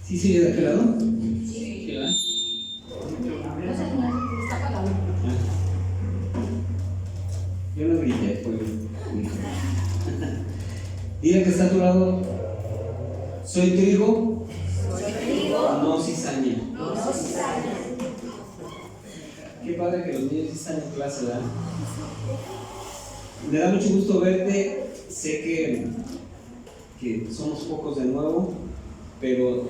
¿Sí sigue de aquel lado? Sí. ¿Sí, verdad? Está apagado. Yo no grité, fue mi hijo. Dile que está a tu lado. Soy trigo, no cizaña. Qué padre que los niños sí están en clase, ¿verdad? Me da mucho gusto verte. Sé que somos pocos de nuevo, pero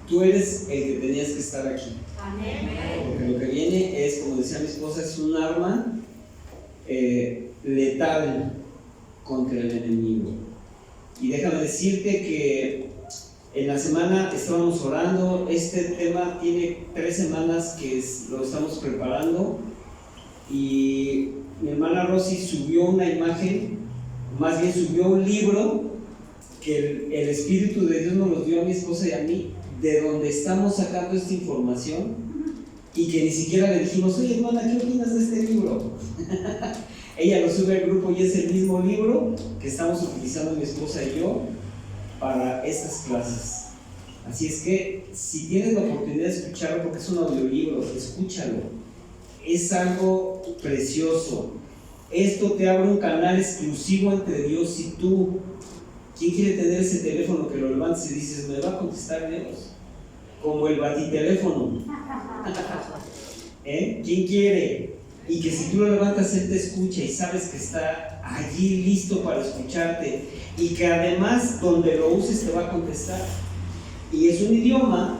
tú eres el que tenías que estar aquí. Porque lo que viene es, como decía mi esposa, es un arma letal contra el enemigo. Y déjame decirte que en la semana estábamos orando. Este tema tiene 3 semanas que lo estamos preparando, y mi hermana Rosy subió una imagen, más bien subió un libro que el Espíritu de Dios nos los dio a mi esposa y a mí, de donde estamos sacando esta información, y que ni siquiera le dijimos: oye hermana, ¿qué opinas de este libro? Ella lo sube al grupo y es el mismo libro que estamos utilizando mi esposa y yo para estas clases. Así es que si tienes la oportunidad de escucharlo, porque es un audiolibro, escúchalo. Es algo precioso. Esto te abre un canal exclusivo entre Dios y tú. ¿Quién quiere tener ese teléfono que lo levantes y dices: me va a contestar Dios? Como el batiteléfono. ¿Quién quiere? Y que si tú lo levantas, Él te escucha y sabes que está allí listo para escucharte, y que además donde lo uses te va a contestar. Y es un idioma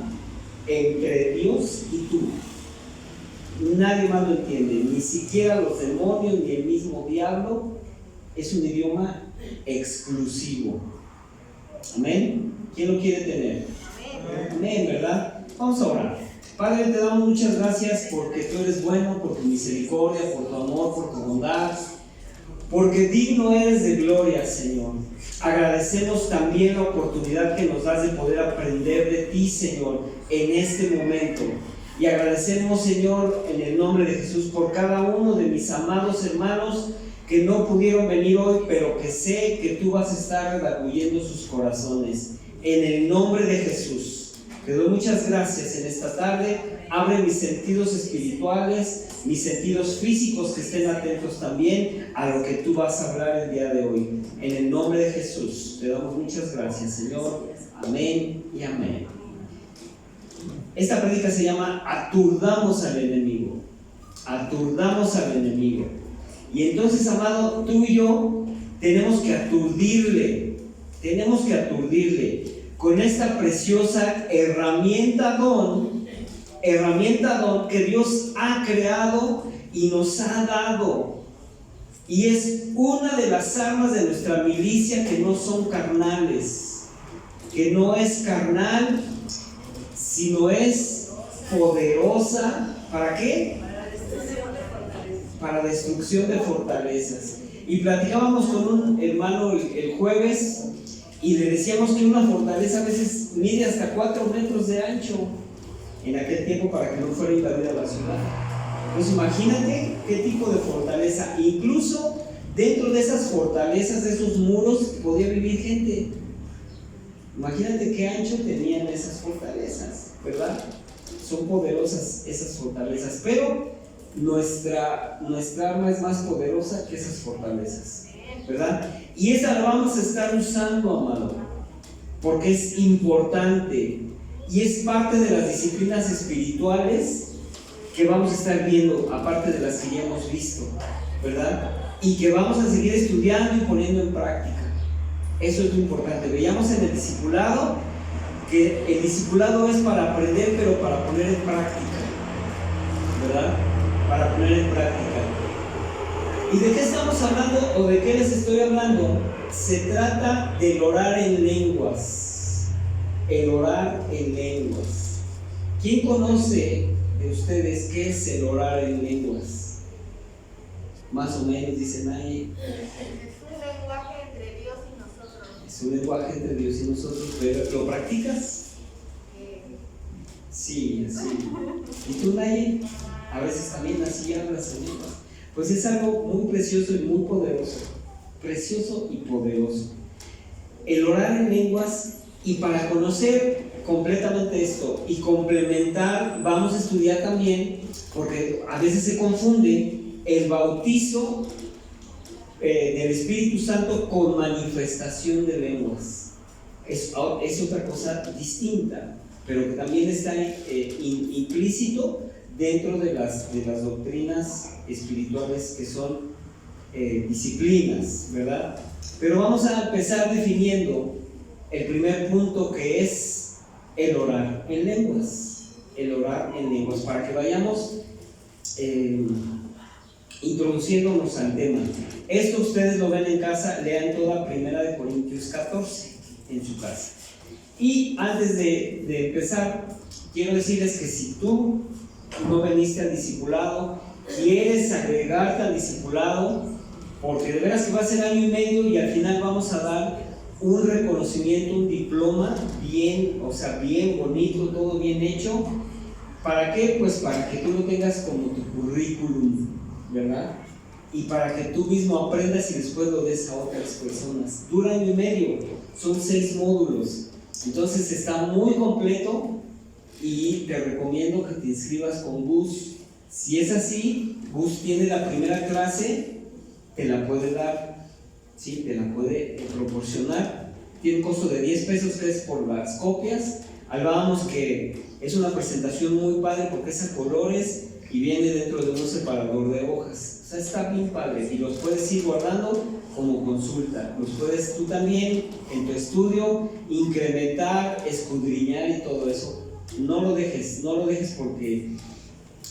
entre Dios y tú. Nadie más lo entiende, ni siquiera los demonios ni el mismo diablo. Es un idioma exclusivo. Amén. ¿Quién lo quiere tener? Amén, ¿verdad? Vamos a orar. Padre, te damos muchas gracias porque tú eres bueno, por tu misericordia, por tu amor, por tu bondad, porque digno eres de gloria, Señor. Agradecemos también la oportunidad que nos das de poder aprender de ti, Señor, en este momento. Y agradecemos, Señor, en el nombre de Jesús, por cada uno de mis amados hermanos que no pudieron venir hoy, pero que sé que tú vas a estar redarguyendo sus corazones. En el nombre de Jesús. Te doy muchas gracias en esta tarde. Abre mis sentidos espirituales, mis sentidos físicos, que estén atentos también a lo que tú vas a hablar el día de hoy. En el nombre de Jesús te damos muchas gracias, Señor. Amén y amén. Esta prédica se llama Aturdamos al enemigo. Aturdamos al enemigo. Y entonces, amado, tú y yo tenemos que aturdirle. Tenemos que aturdirle con esta preciosa herramienta don que Dios ha creado y nos ha dado. Y es una de las armas de nuestra milicia que no son carnales, que no es carnal, sino es poderosa. ¿Para qué? Para destrucción de fortalezas. Y platicábamos con un hermano el jueves, y le decíamos que una fortaleza a veces mide hasta 4 metros de ancho en aquel tiempo, para que no fuera invadida la ciudad. Pues imagínate qué tipo de fortaleza. Incluso dentro de esas fortalezas, de esos muros, podía vivir gente. Imagínate qué ancho tenían esas fortalezas, ¿verdad? Son poderosas esas fortalezas, pero nuestra arma es más poderosa que esas fortalezas, ¿verdad? Y esa la vamos a estar usando, amado, porque es importante y es parte de las disciplinas espirituales que vamos a estar viendo, aparte de las que ya hemos visto, ¿verdad? Y que vamos a seguir estudiando y poniendo en práctica. Eso es lo importante. Veíamos en el discipulado que el discipulado es para aprender, pero para poner en práctica, ¿verdad? Para poner en práctica. ¿Y de qué estamos hablando o de qué les estoy hablando? Se trata del orar en lenguas. El orar en lenguas. ¿Quién conoce de ustedes qué es el orar en lenguas? Más o menos, dicen ahí. Es un lenguaje entre Dios y nosotros. Es un lenguaje entre Dios y nosotros. ¿Pero lo practicas? Sí, así. ¿Y tú, Naye? A veces también así hablas en lenguas. Pues es algo muy precioso y muy poderoso. Precioso y poderoso. El orar en lenguas Y para conocer completamente esto y complementar, vamos a estudiar también, porque a veces se confunde el bautizo del Espíritu Santo con manifestación de lenguas. Es otra cosa distinta, pero que también está implícito dentro de las doctrinas espirituales que son disciplinas, ¿verdad? Pero vamos a empezar definiendo el primer punto, que es el orar en lenguas. El orar en lenguas, para que vayamos introduciéndonos al tema. Esto ustedes lo ven en casa, lean toda 1 Corintios 14 en su casa. Y antes de empezar, quiero decirles que si tú no veniste al discipulado, quieres agregarte al discipulado, porque de veras que va a ser año y medio y al final vamos a dar un reconocimiento, un diploma bien bonito, todo bien hecho. ¿Para qué? Pues para que tú lo tengas como tu currículum, ¿verdad? Y para que tú mismo aprendas y después lo des a otras personas. Dura año y medio, son 6 módulos, entonces está muy completo y te recomiendo que te inscribas con Gus. Si es así, Gus tiene la primera clase, te la puede dar, ¿sí? Te la puede proporcionar. Tiene un costo de 10 pesos, que es por las copias. Hablábamos que es una presentación muy padre porque es a colores y viene dentro de un separador de hojas. O sea, está bien padre y los puedes ir guardando como consulta. Los puedes tú también en tu estudio incrementar, escudriñar y todo eso. No lo dejes porque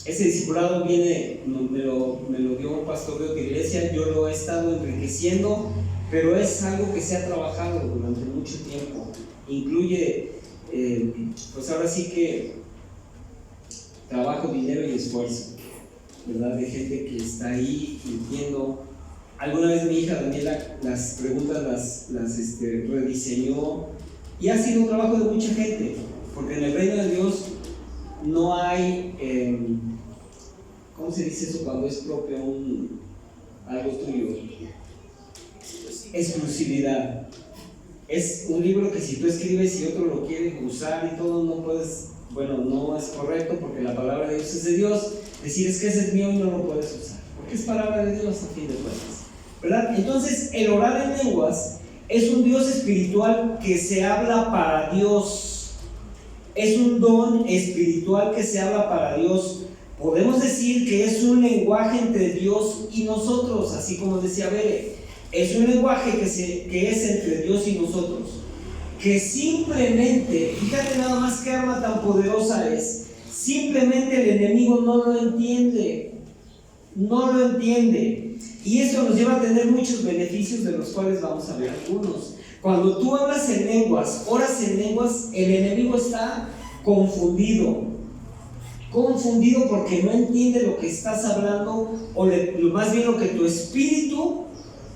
ese discipulado viene, me lo dio un pastor de otra iglesia, yo lo he estado enriqueciendo, pero es algo que se ha trabajado durante mucho tiempo. Incluye, pues ahora sí que trabajo, dinero y esfuerzo, ¿verdad? De gente que está ahí entiendo. Alguna vez mi hija Daniela las preguntas las rediseñó y ha sido un trabajo de mucha gente, porque en el reino de Dios no hay, ¿cómo se dice eso cuando es propio algo tuyo? Exclusividad. Es un libro que si tú escribes y otro lo quiere usar y todo, no puedes, no es correcto, porque la palabra de Dios es de Dios. Decir es que ese es mío y no lo puedes usar, porque es palabra de Dios a fin de cuentas, ¿verdad? Entonces, el orar en lenguas es un Dios espiritual que se habla para Dios. Es un don espiritual que se habla para Dios. Podemos decir que es un lenguaje entre Dios y nosotros, así como decía Bere. Es un lenguaje que es entre Dios y nosotros, que simplemente, fíjate nada más qué arma tan poderosa es, simplemente el enemigo no lo entiende, y eso nos lleva a tener muchos beneficios, de los cuales vamos a ver algunos. Cuando tú hablas en lenguas, oras en lenguas, el enemigo está confundido porque no entiende lo que estás hablando, o más bien lo que tu espíritu,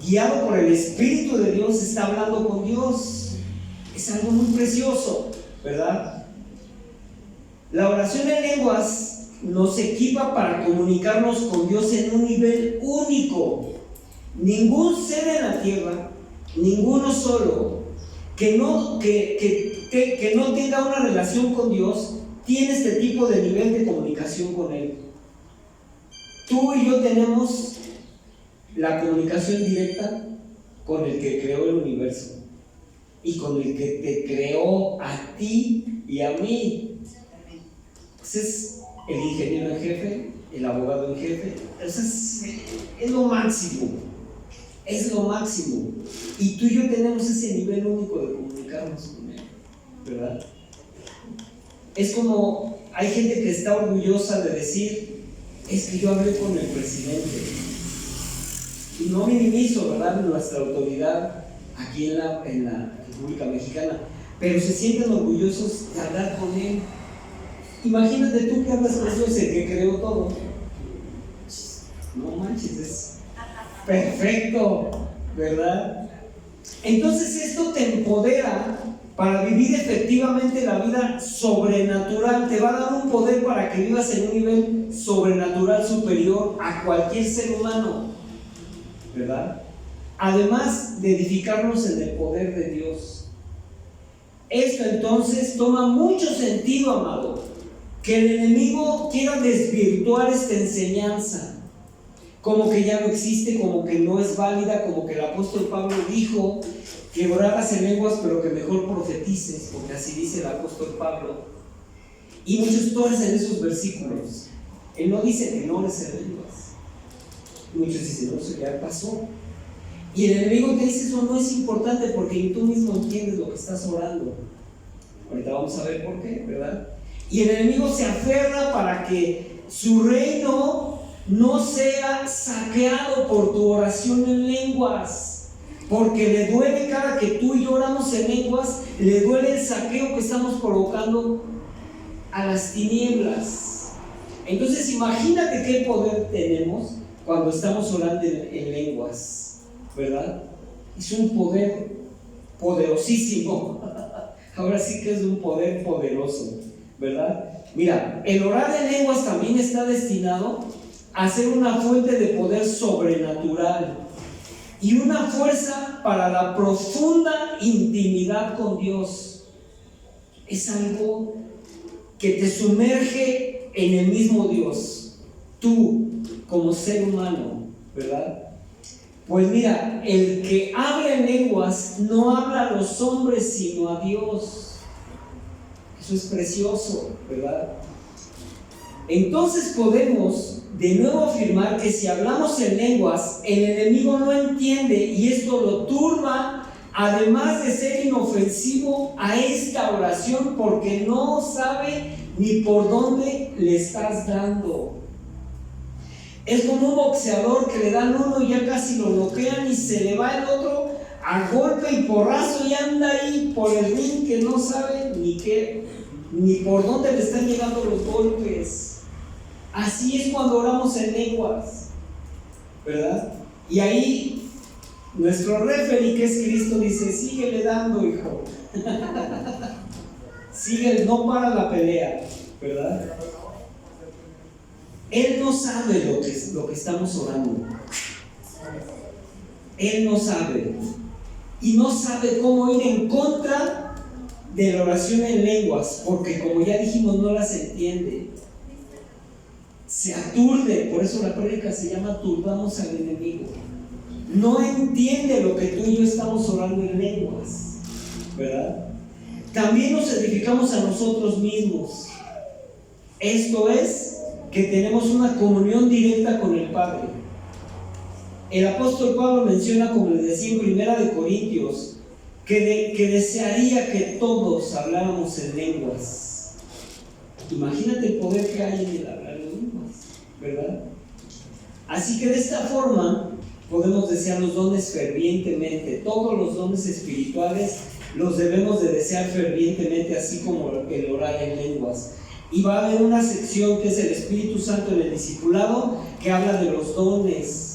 guiado por el Espíritu de Dios, está hablando con Dios. Es algo muy precioso, ¿verdad? La oración en lenguas nos equipa para comunicarnos con Dios en un nivel único. Ningún ser en la tierra, ninguno solo, que no tenga una relación con Dios, tiene este tipo de nivel de comunicación con Él. Tú y yo tenemos la comunicación directa con el que creó el universo y con el que te creó a ti y a mí. Ese es el ingeniero en jefe, el abogado en jefe. Eso es lo máximo. Es lo máximo. Y tú y yo tenemos ese nivel único de comunicarnos con él, ¿verdad? Es como, hay gente que está orgullosa de decir, es que yo hablé con el presidente. Y no minimizo, ¿verdad?, nuestra autoridad aquí en la República Mexicana, pero se sienten orgullosos de hablar con él. Imagínate tú que hablas con Dios, el que creó todo. No manches, es perfecto, ¿verdad? Entonces esto te empodera para vivir efectivamente la vida sobrenatural. Te va a dar un poder para que vivas en un nivel sobrenatural superior a cualquier ser humano, ¿verdad? Además de edificarnos en el poder de Dios. Esto entonces toma mucho sentido, amado, que el enemigo quiera desvirtuar esta enseñanza, como que ya no existe, como que no es válida, como que el apóstol Pablo dijo que oraras en lenguas, pero que mejor profetices, porque así dice el apóstol Pablo. Y muchos torcen esos versículos. Él no dice que no ores en lenguas. Muchos dicen, no, eso ya pasó. Y el enemigo te dice, eso no es importante porque tú mismo entiendes lo que estás orando. Ahorita vamos a ver por qué, ¿verdad? Y el enemigo se aferra para que su reino no sea saqueado por tu oración en lenguas, porque le duele cada que tú y yo oramos en lenguas, le duele el saqueo que estamos provocando a las tinieblas. Entonces imagínate qué poder tenemos cuando estamos orando en lenguas, ¿verdad? Es un poder poderosísimo. Ahora sí que es un poder poderoso, ¿verdad? Mira, el orar en lenguas también está destinado a ser una fuente de poder sobrenatural y una fuerza para la profunda intimidad con Dios. Es algo que te sumerge en el mismo Dios, tú como ser humano, ¿verdad? Pues mira, el que habla en lenguas no habla a los hombres sino a Dios. Eso es precioso, ¿verdad? Entonces podemos de nuevo afirmar que si hablamos en lenguas, el enemigo no entiende y esto lo turba, además de ser inofensivo a esta oración, porque no sabe ni por dónde le estás dando. Es como un boxeador que le dan uno y ya casi lo bloquean y se le va el otro a golpe y porrazo y anda ahí por el ring que no sabe ni por dónde le están llegando los golpes. Así es cuando oramos en lenguas, ¿verdad? Y ahí nuestro referee, que es Cristo, dice, síguele dando, hijo. Síguele, no para la pelea, ¿verdad? Él no sabe lo que estamos orando. Él no sabe. Y no sabe cómo ir en contra de la oración en lenguas, porque como ya dijimos, no las entiende. Se aturde, por eso la prédica se llama turbamos al enemigo. No entiende lo que tú y yo estamos orando en lenguas, ¿verdad? También nos edificamos a nosotros mismos. Esto es que tenemos una comunión directa con el Padre. El apóstol Pablo menciona, como les decía en Primera de Corintios, que desearía que todos habláramos en lenguas. Imagínate el poder que hay en el hablar en lenguas, ¿verdad? Así que de esta forma podemos desear los dones fervientemente. Todos los dones espirituales los debemos de desear fervientemente, así como el orar en lenguas. Y va a haber una sección que es el Espíritu Santo en el discipulado, que habla de los dones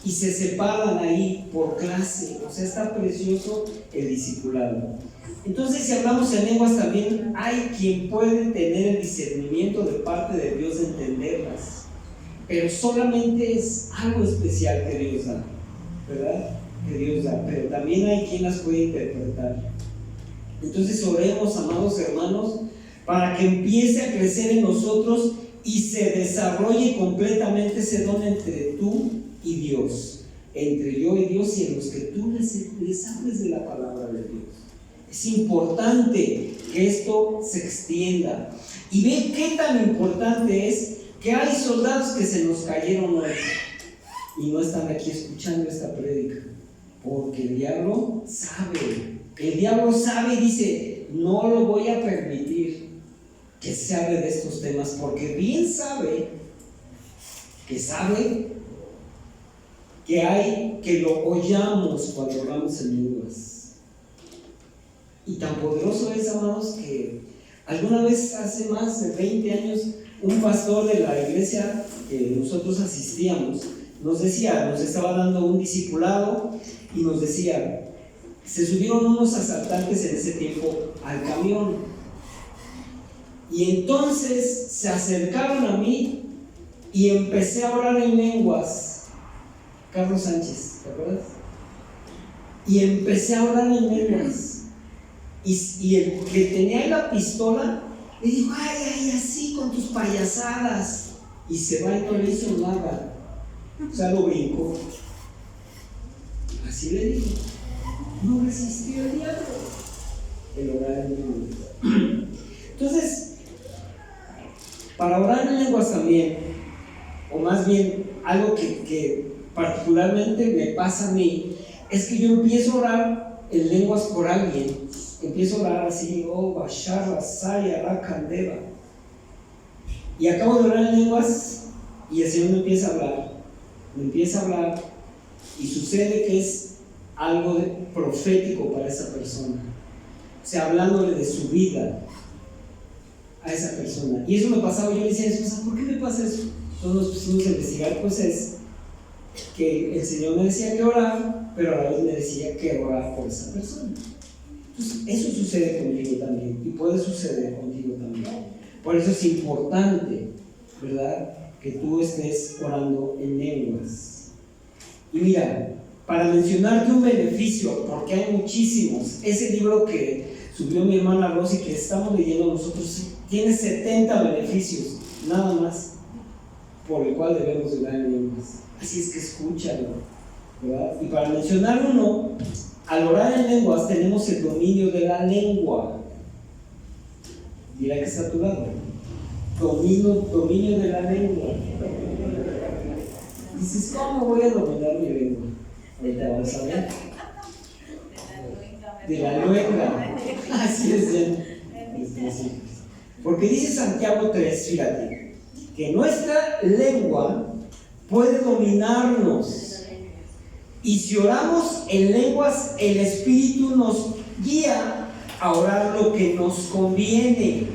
y se separan ahí por clase. O sea, está precioso el discipulado. Entonces, si hablamos en lenguas, también hay quien puede tener el discernimiento de parte de Dios de entenderlas, pero solamente es algo especial que Dios da, ¿verdad? Que Dios da, pero también hay quien las puede interpretar. Entonces oremos, amados hermanos, para que empiece a crecer en nosotros y se desarrolle completamente ese don entre tú y Dios, entre yo y Dios, y en los que tú les hables de la palabra de Dios. Es importante que esto se extienda. Y ve qué tan importante es que hay soldados que se nos cayeron hoy y no están aquí escuchando esta prédica, porque el diablo sabe y dice, no lo voy a permitir que se hable de estos temas, porque bien sabe que hay que lo oyamos cuando hablamos en lenguas. Y tan poderoso es, amados, que alguna vez hace más de 20 años un pastor de la iglesia que nosotros asistíamos nos estaba dando un discipulado y nos decía, se subieron unos asaltantes en ese tiempo al camión y entonces se acercaron a mí y empecé a orar en lenguas. Carlos Sánchez, ¿te acuerdas? Y empecé a orar en lenguas. Y el que tenía la pistola le dijo, ay, así con tus payasadas. Y se va y no le hizo nada. O sea, lo brincó. Así le dijo. No resistió el diablo. El orar en lenguas. Entonces, para orar en lenguas también, o más bien algo que particularmente me pasa a mí, es que yo empiezo a orar en lenguas por alguien. Empiezo a orar así, Bashar, Saya, Rakandeva. Y acabo de orar en lenguas y el Señor me empieza a hablar, y sucede que es algo profético para esa persona. O sea, hablándole de su vida a esa persona. Y eso me pasaba, yo le decía a mi esposa, ¿por qué me pasa eso? Entonces nos pusimos a investigar, pues es que el Señor me decía que orar, pero a la vez me decía que orar por esa persona. Entonces, eso sucede conmigo también, y puede suceder contigo también. Por eso es importante, ¿verdad?, que tú estés orando en lenguas. Y mira, para mencionarte un beneficio, porque hay muchísimos, ese libro que subió mi hermana Rosy, que estamos leyendo nosotros, tiene 70 beneficios, nada más, por el cual debemos orar en lenguas. Así es que escúchalo, ¿verdad? Y para mencionar uno, al orar en lenguas tenemos el dominio de la lengua. Dirá que está a tu lado. Dominio de la lengua. Dices, ¿cómo voy a dominar mi lengua? Ahorita vamos a ver. De la luenga. Así es. Porque dice Santiago 3, fíjate, que nuestra lengua puede dominarnos. Y si oramos en lenguas, el Espíritu nos guía a orar lo que nos conviene.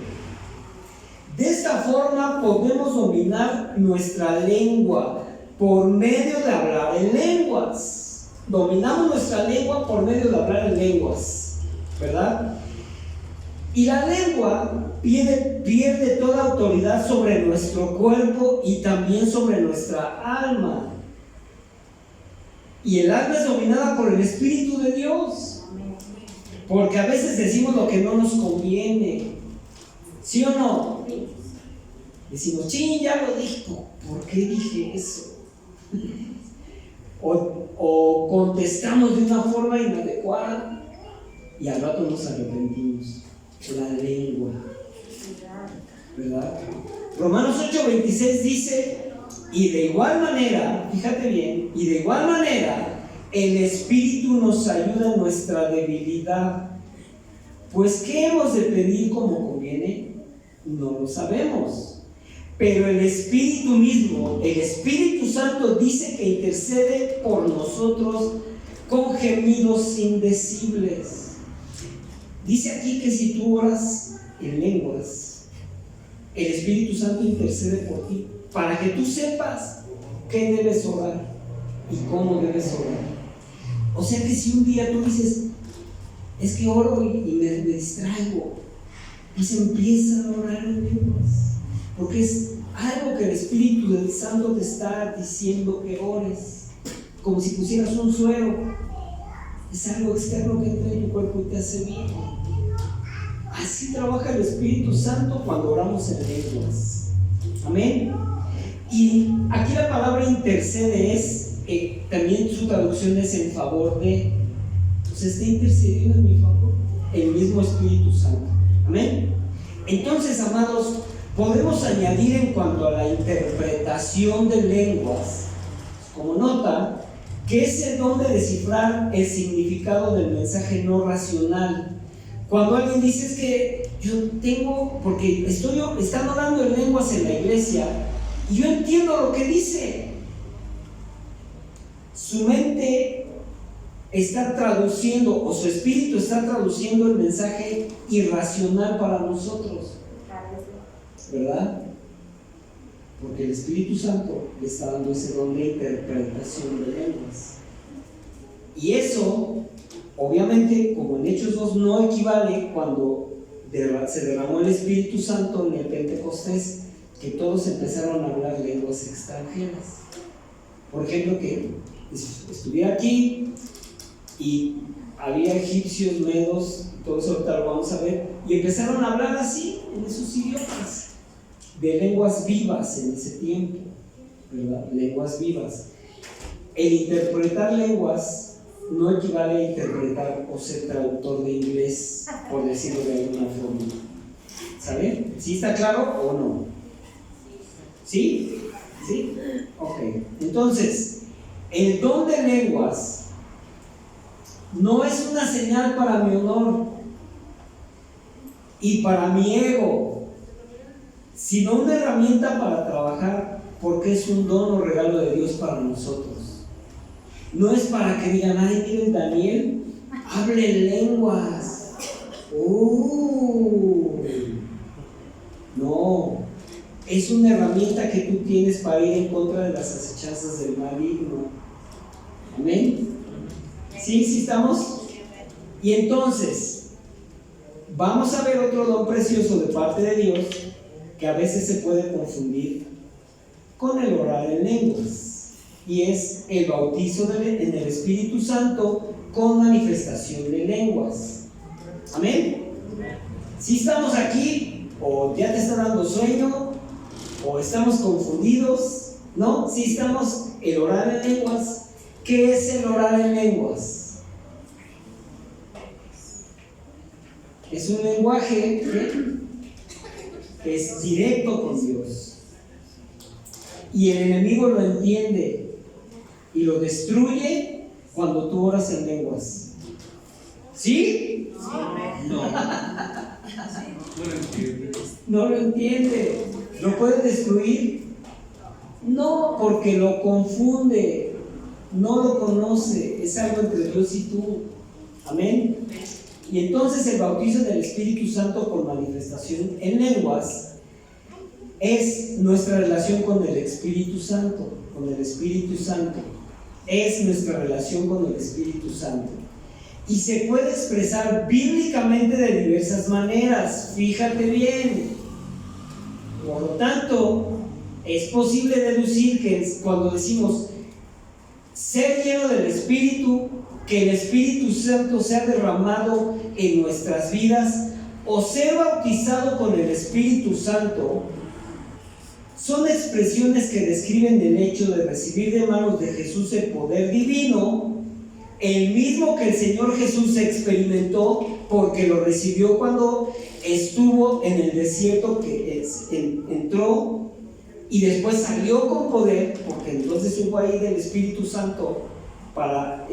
De esta forma podemos dominar nuestra lengua por medio de hablar en lenguas. Dominamos nuestra lengua por medio de hablar en lenguas, ¿verdad? Y la lengua pierde toda autoridad sobre nuestro cuerpo y también sobre nuestra alma. Y el alma es dominada por el Espíritu de Dios. Porque a veces decimos lo que no nos conviene. ¿Sí o no? Decimos, ya lo dije, ¿por qué dije eso? O contestamos de una forma inadecuada y al rato nos arrepentimos. La lengua, ¿verdad? Romanos 8:26 dice, y de igual manera, fíjate bien, y de igual manera el Espíritu nos ayuda en nuestra debilidad. Pues ¿qué hemos de pedir como conviene? No lo sabemos. Pero el Espíritu mismo, el Espíritu Santo, dice que intercede por nosotros con gemidos indecibles. Dice aquí que si tú oras en lenguas, el Espíritu Santo intercede por ti, para que tú sepas qué debes orar y cómo debes orar. O sea que si un día tú dices, es que oro y me distraigo, pues empieza a orar en lenguas, porque es algo que el Espíritu Santo te está diciendo que ores, como si pusieras un suero. Es algo externo que entra en tu cuerpo y te hace bien. Así trabaja el Espíritu Santo cuando oramos en lenguas. Amén. Y aquí la palabra intercede es, también su traducción es en favor de. Pues está intercediendo en mi favor el mismo Espíritu Santo. Amén. Entonces, amados, podemos añadir en cuanto a la interpretación de lenguas, como nota, que es el don de descifrar el significado del mensaje no racional. Cuando alguien dice, es que yo tengo, porque están orando en lenguas en la iglesia y yo entiendo lo que dice, su mente está traduciendo, o su espíritu está traduciendo el mensaje irracional para nosotros, ¿verdad? Porque el Espíritu Santo le está dando ese don de interpretación de lenguas. Y eso, obviamente, como en Hechos 2, no equivale cuando se derramó el Espíritu Santo en el Pentecostés, que todos empezaron a hablar lenguas extranjeras. Por ejemplo, que estuviera aquí y había egipcios, medos, todo eso ahorita lo vamos a ver, y empezaron a hablar así, en esos idiomas, de lenguas vivas en ese tiempo, ¿verdad? Lenguas vivas. El interpretar lenguas no equivale a interpretar o ser traductor de inglés, por decirlo de alguna forma. ¿Saben? ¿Sí está claro o no? ¿Sí? ¿Sí? Ok. Entonces, el don de lenguas no es una señal para mi honor y para mi ego, sino una herramienta para trabajar, porque es un don o regalo de Dios para nosotros. No es para que digan, ay, miren, Daniel, hable lenguas. No, es una herramienta que tú tienes para ir en contra de las acechanzas del maligno. Amén. ¿Sí? ¿Sí estamos? Y entonces, vamos a ver otro don precioso de parte de Dios que a veces se puede confundir con el orar en lenguas, y es el bautizo en el Espíritu Santo con manifestación de lenguas. Amén. Si estamos aquí, o ya te está dando sueño, o estamos confundidos, ¿no? Si estamos, el orar en lenguas. ¿Qué es el orar en lenguas? Es un lenguaje que es directo con Dios, y el enemigo lo entiende y lo destruye cuando tú oras en lenguas. ¿Sí? No. No lo entiende. ¿Lo puede destruir? No, porque lo confunde, no lo conoce, es algo entre Dios y tú. Amén. Y entonces el bautizo del Espíritu Santo con manifestación en lenguas es nuestra relación con el Espíritu Santo, con el Espíritu Santo. Es nuestra relación con el Espíritu Santo. Y se puede expresar bíblicamente de diversas maneras, fíjate bien. Por lo tanto, es posible deducir que cuando decimos ser lleno del Espíritu, que el Espíritu Santo sea derramado en nuestras vidas, o ser bautizado con el Espíritu Santo, son expresiones que describen el hecho de recibir de manos de Jesús el poder divino, el mismo que el Señor Jesús experimentó, porque lo recibió cuando estuvo en el desierto, que entró y después salió con poder, porque entonces hubo ahí del Espíritu Santo para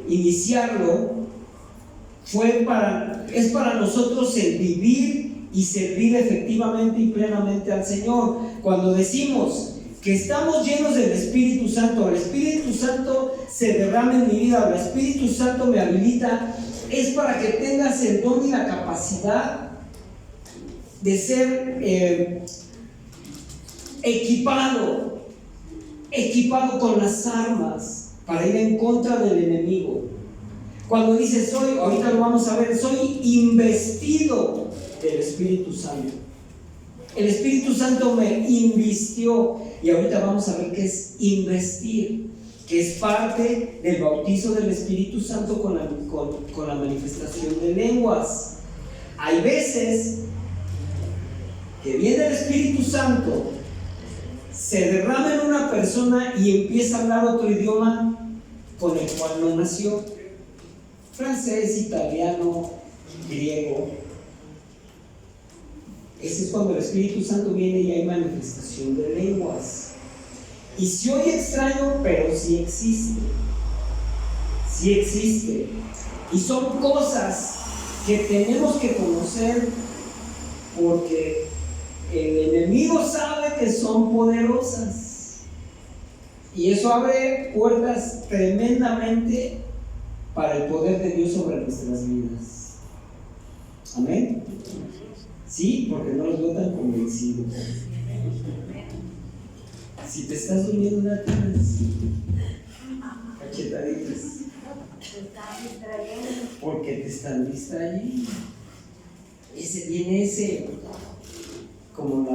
iniciarlo. Es para nosotros el vivir y servir efectivamente y plenamente al Señor. Cuando decimos que estamos llenos del Espíritu Santo, el Espíritu Santo se derrama en mi vida, el Espíritu Santo me habilita, es para que tengas el don y la capacidad de ser equipado con las armas para ir en contra del enemigo. Cuando dices soy, ahorita lo vamos a ver, soy investido del Espíritu Santo. El Espíritu Santo me invistió, y ahorita vamos a ver qué es investir, que es parte del bautizo del Espíritu Santo con la manifestación de lenguas. Hay veces que viene el Espíritu Santo, se derrama en una persona y empieza a hablar otro idioma con el cual no nació: francés, italiano, griego. Ese es cuando el Espíritu Santo viene y hay manifestación de lenguas. Y se oye extraño, pero sí existe. Sí existe. Y son cosas que tenemos que conocer, porque el enemigo sabe que son poderosas. Y eso abre puertas tremendamente para el poder de Dios sobre nuestras vidas. Amén. Sí, porque no los veo tan convencidos. Si te estás durmiendo, una cachetaditas, porque te están distrayendo. Viene como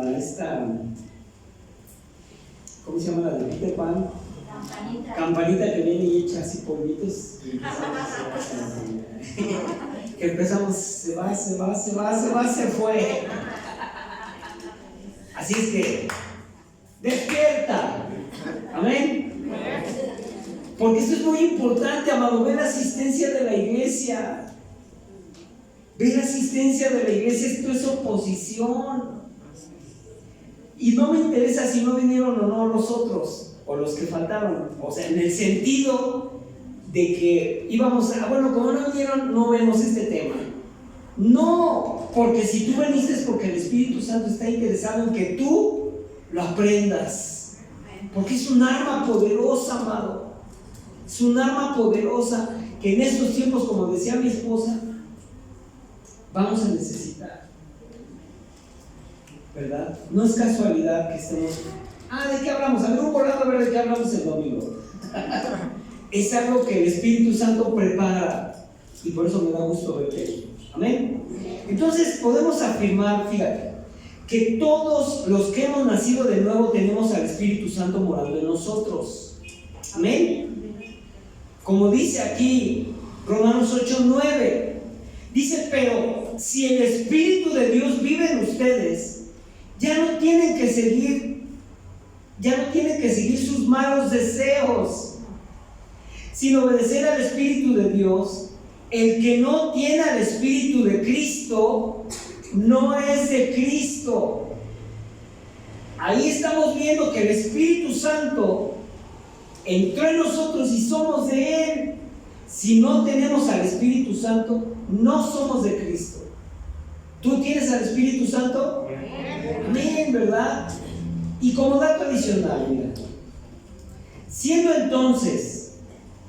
¿cómo se llama la de Peter Pan? Campanita que viene y echa así polvitos. Y que empezamos, se va, se fue. Así es que, despierta. Amén. Porque esto es muy importante, amado. Ve la asistencia de la iglesia. Ve la asistencia de la iglesia. Esto es oposición. Y no me interesa si no vinieron o no los otros, o los que faltaron. O sea, en el sentido de que íbamos a, bueno, como no vinieron, no vemos este tema. No, porque si tú viniste es porque el Espíritu Santo está interesado en que tú lo aprendas. Porque es un arma poderosa, amado. Es un arma poderosa que en estos tiempos, como decía mi esposa, vamos a necesitar. ¿Verdad? No es casualidad que estemos. ¿De qué hablamos? A ver, un volado a ver de qué hablamos el domingo. Es algo que el Espíritu Santo prepara. Y por eso me da gusto verte. Amén. Entonces podemos afirmar, fíjate, que todos los que hemos nacido de nuevo tenemos al Espíritu Santo morando en nosotros. Amén. Como dice aquí Romanos 8:9, dice: pero si el Espíritu de Dios vive en ustedes, ya no tienen que seguir sus malos deseos, sino obedecer al Espíritu de Dios. El que no tiene al Espíritu de Cristo no es de Cristo. Ahí estamos viendo que el Espíritu Santo entró en nosotros y somos de Él. Si no tenemos al Espíritu Santo, no somos de Cristo. ¿Tú tienes al Espíritu Santo? Amén, ¿verdad? Y como dato adicional, mira, siendo entonces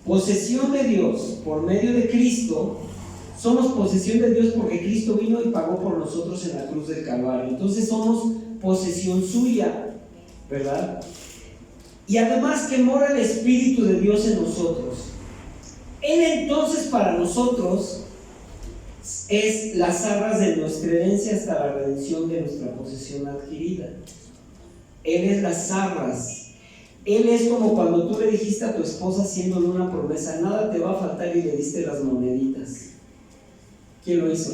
posesión de Dios por medio de Cristo, somos posesión de Dios porque Cristo vino y pagó por nosotros en la cruz del Calvario. Entonces somos posesión suya, ¿verdad? Y además que mora el Espíritu de Dios en nosotros. Él entonces para nosotros es las arras de nuestra herencia hasta la redención de nuestra posesión adquirida. Él es las arras. Él es como cuando tú le dijiste a tu esposa haciéndole una promesa: nada te va a faltar, y le diste las moneditas. ¿Quién lo hizo?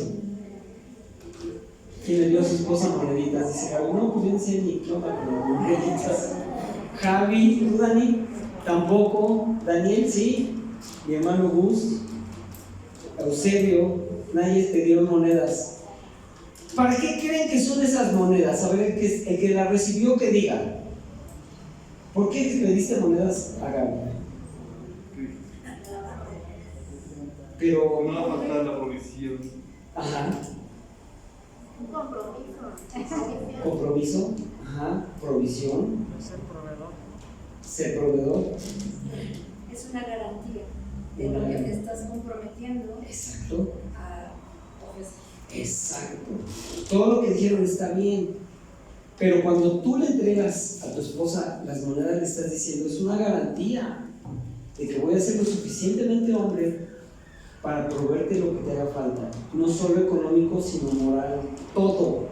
¿Quién le dio a su esposa moneditas? Dice Javi: no, pues yo no sé ni qué onda con las moneditas. Javi, ¿tú, Dani? Tampoco. Daniel, sí. Mi hermano Gus, Eusebio, nadie te dio monedas. ¿Para qué creen que son esas monedas? A ver, el que la recibió que diga. ¿Por qué le diste monedas a Gaby? Pero no va a faltar la provisión. Ajá. Un compromiso. Compromiso. Ajá. Provisión. Ser proveedor. Es una garantía de lo que te estás comprometiendo. Exacto. A ofrecer. Exacto. Todo lo que dijeron está bien. Pero cuando tú le entregas a tu esposa las monedas, le estás diciendo: es una garantía de que voy a ser lo suficientemente hombre para proveerte lo que te haga falta. No solo económico, sino moral. Todo.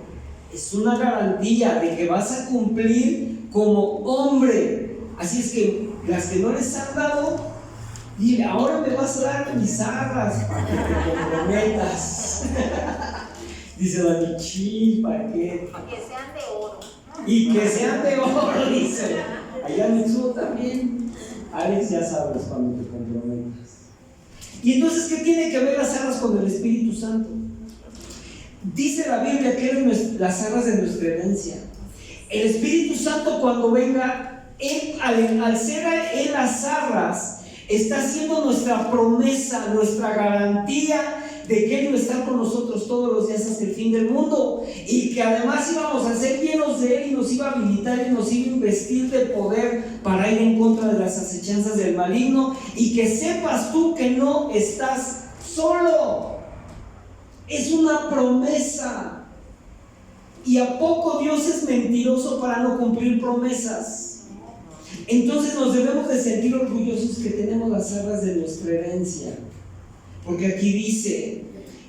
Es una garantía de que vas a cumplir como hombre. Así es que las que no les han dado, dile: ahora me vas a dar mis arras para que te comprometas. Dice Dani: ching, ¿para qué? Que sean de oro. Y que sean de oro, dice. Allá en el sur también. Alex, ya sabes cuando te comprometas. Y entonces, ¿qué tiene que ver las arras con el Espíritu Santo? Dice la Biblia que eran las arras de nuestra herencia. El Espíritu Santo, cuando venga, al ser Él las arras, está haciendo nuestra promesa, nuestra garantía de que Él iba a estar con nosotros todos los días hasta el fin del mundo, y que además íbamos a ser llenos de Él y nos iba a habilitar y nos iba a investir de poder para ir en contra de las acechanzas del maligno. Y que sepas tú que no estás solo. Es una promesa. ¿Y a poco Dios es mentiroso para no cumplir promesas? Entonces nos debemos de sentir orgullosos que tenemos las arras de nuestra herencia. Porque aquí dice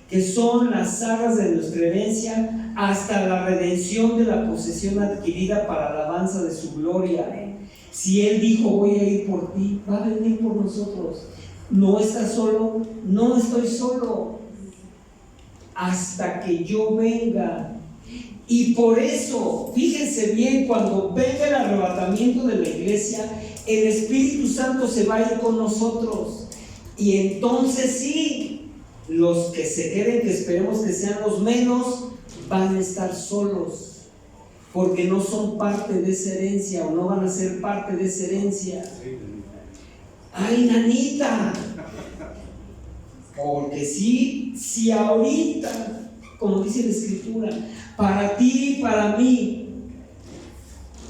que son las arras de nuestra herencia hasta la redención de la posesión adquirida para alabanza de su gloria. Si Él dijo voy a ir por ti, va a venir por nosotros. No estás solo, no estoy solo, hasta que yo venga. Y por eso, fíjense bien, cuando venga el arrebatamiento de la iglesia, el Espíritu Santo se va a ir con nosotros. Y entonces sí, los que se queden, que esperemos que sean los menos, van a estar solos, porque no son parte de esa herencia, o no van a ser parte de esa herencia. ¡Ay, nanita! Porque si ahorita, como dice la Escritura, para ti y para mí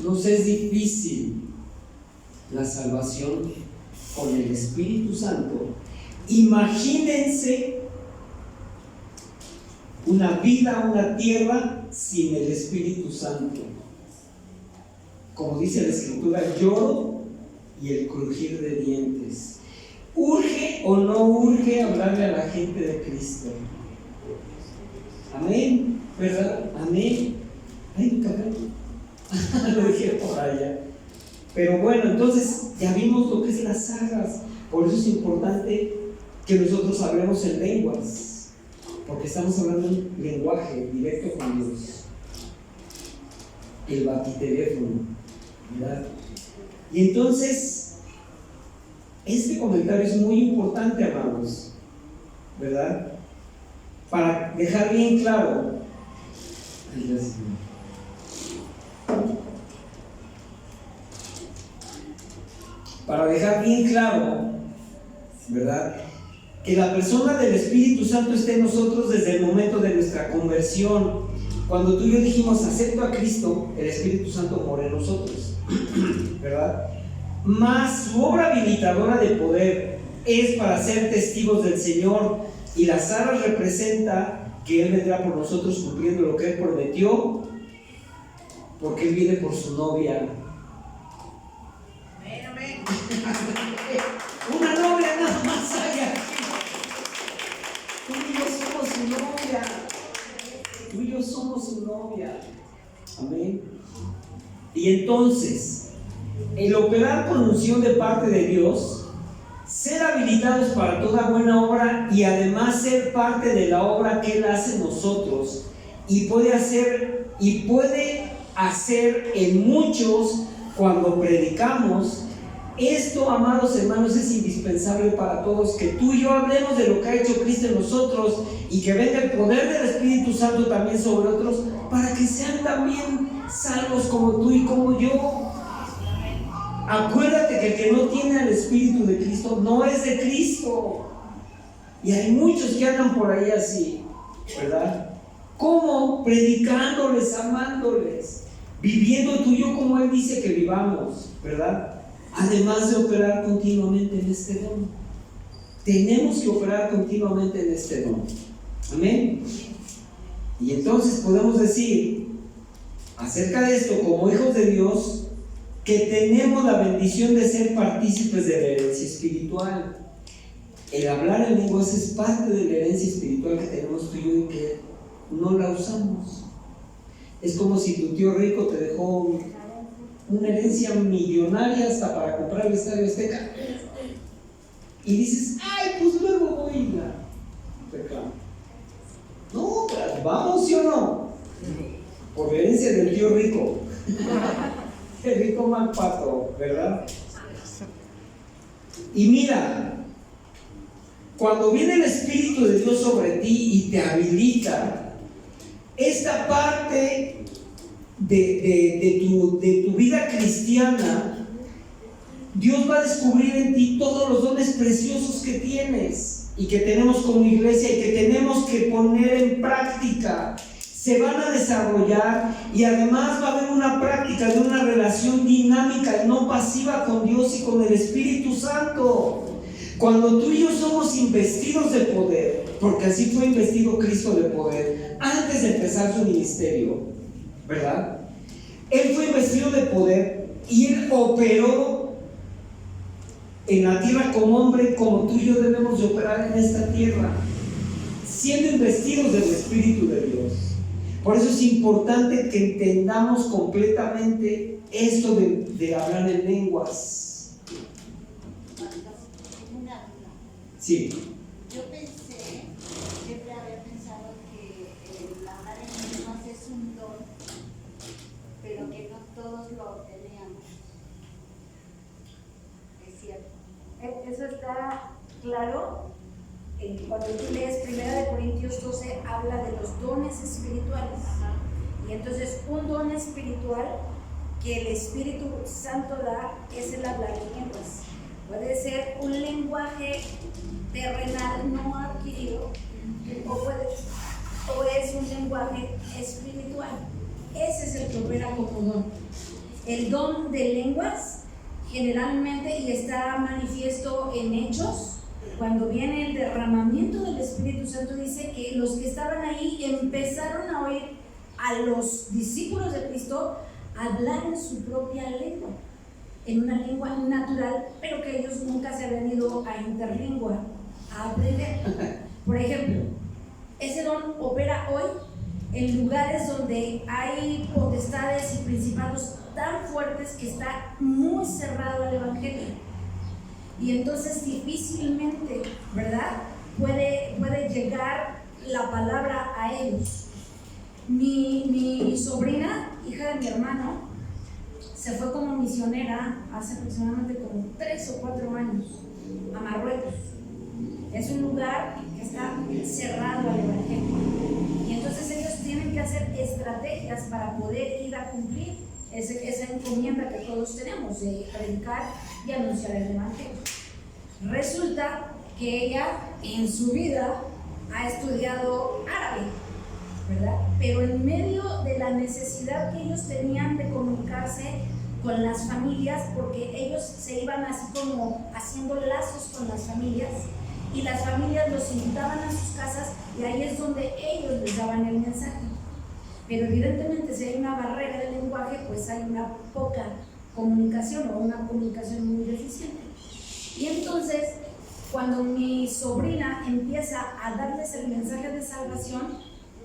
nos es difícil la salvación con el Espíritu Santo, imagínense una vida, una tierra sin el Espíritu Santo. Como dice la Escritura, lloro y el crujir de dientes. ¿Urge o no urge hablarle a la gente de Cristo? Amén, ¿verdad? Amén. Ay, cabrón. Lo dije por allá. Pero bueno, entonces ya vimos lo que es las sagas. Por eso es importante que nosotros hablemos en lenguas, porque estamos hablando en lenguaje directo con Dios. El batiteléfono, ¿verdad? Y entonces este comentario es muy importante, hermanos, ¿verdad? Para dejar bien claro. Ay, gracias. Para dejar bien claro, ¿verdad?, que la persona del Espíritu Santo esté en nosotros desde el momento de nuestra conversión. Cuando tú y yo dijimos acepto a Cristo, el Espíritu Santo mora en nosotros, ¿verdad? Más su obra habilitadora de poder es para ser testigos del Señor, y las aras representa que Él vendrá por nosotros cumpliendo lo que Él prometió, porque Él viene por su novia. Una novia nada más hay aquí. Tú y yo somos su novia. Tú y yo somos su novia. Amén. Y entonces, el operar con unción de parte de Dios, ser habilitados para toda buena obra y además ser parte de la obra que Él hace en nosotros, y puede hacer en muchos cuando predicamos. Esto, amados hermanos, es indispensable para todos, que tú y yo hablemos de lo que ha hecho Cristo en nosotros, y que venga el poder del Espíritu Santo también sobre otros, para que sean también salvos como tú y como yo. Acuérdate que el que no tiene al Espíritu de Cristo no es de Cristo. Y hay muchos que andan por ahí así, ¿verdad? ¿Cómo? Predicándoles, amándoles, viviendo tú y yo como Él dice que vivamos, ¿verdad? Además de operar continuamente en este don. Tenemos que operar continuamente en este don. Amén. Y entonces podemos decir acerca de esto, como hijos de Dios, que tenemos la bendición de ser partícipes de la herencia espiritual. El hablar en lenguas es parte de la herencia espiritual que tenemos tú y yo, y que no la usamos. Es como si tu tío rico te dejó una herencia millonaria hasta para comprar el Estadio Azteca, y dices, ay, pues luego voy y la reclamo. No, vamos, ¿sí o no? Por herencia del tío rico. El rico malpato, ¿verdad? Y mira, cuando viene el Espíritu de Dios sobre ti y te habilita, esta parte de tu vida cristiana, Dios va a descubrir en ti todos los dones preciosos que tienes y que tenemos como iglesia, y que tenemos que poner en práctica. Se van a desarrollar, y además va a haber una práctica de una relación dinámica y no pasiva con Dios y con el Espíritu Santo. Cuando tú y yo somos investidos de poder, porque así fue investido Cristo de poder antes de empezar su ministerio, ¿verdad? Él fue investido de poder y Él operó en la tierra como hombre, como tú y yo debemos de operar en esta tierra, siendo investidos del Espíritu de Dios. Por eso es importante que entendamos completamente esto de hablar en lenguas. Una duda. Sí. Yo pensé, siempre había pensado que el hablar en lenguas es un don, pero que no todos lo teníamos. Es cierto. Eso está claro. Cuando tú lees 1 Corintios 12, habla de los dones espirituales. Y entonces un don espiritual que el Espíritu Santo da es el hablar en lenguas. Puede ser un lenguaje terrenal no adquirido o es un lenguaje espiritual. Ese es el que opera como don. El don de lenguas generalmente, y está manifiesto en Hechos, cuando viene el derramamiento del Espíritu Santo, dice que los que estaban ahí empezaron a oír a los discípulos de Cristo hablar en su propia lengua, en una lengua natural, pero que ellos nunca se habían ido a interlingua a aprender. Por ejemplo, ese don opera hoy en lugares donde hay potestades y principados tan fuertes que está muy cerrado al Evangelio. Y entonces difícilmente, ¿verdad?, puede llegar la palabra a ellos. Mi sobrina, hija de mi hermano, se fue como misionera hace aproximadamente como 3 o 4 años a Marruecos. Es un lugar que está cerrado al Evangelio. Y entonces ellos tienen que hacer estrategias para poder ir a cumplir esa encomienda que todos tenemos de predicar y anunciar el Evangelio. Resulta que ella en su vida ha estudiado árabe, ¿verdad? Pero en medio de la necesidad que ellos tenían de comunicarse con las familias, porque ellos se iban así como haciendo lazos con las familias, y las familias los invitaban a sus casas, y ahí es donde ellos les daban el mensaje. Pero evidentemente si hay una barrera de lenguaje, pues hay una poca comunicación o una comunicación muy deficiente. Y entonces, cuando mi sobrina empieza a darles el mensaje de salvación,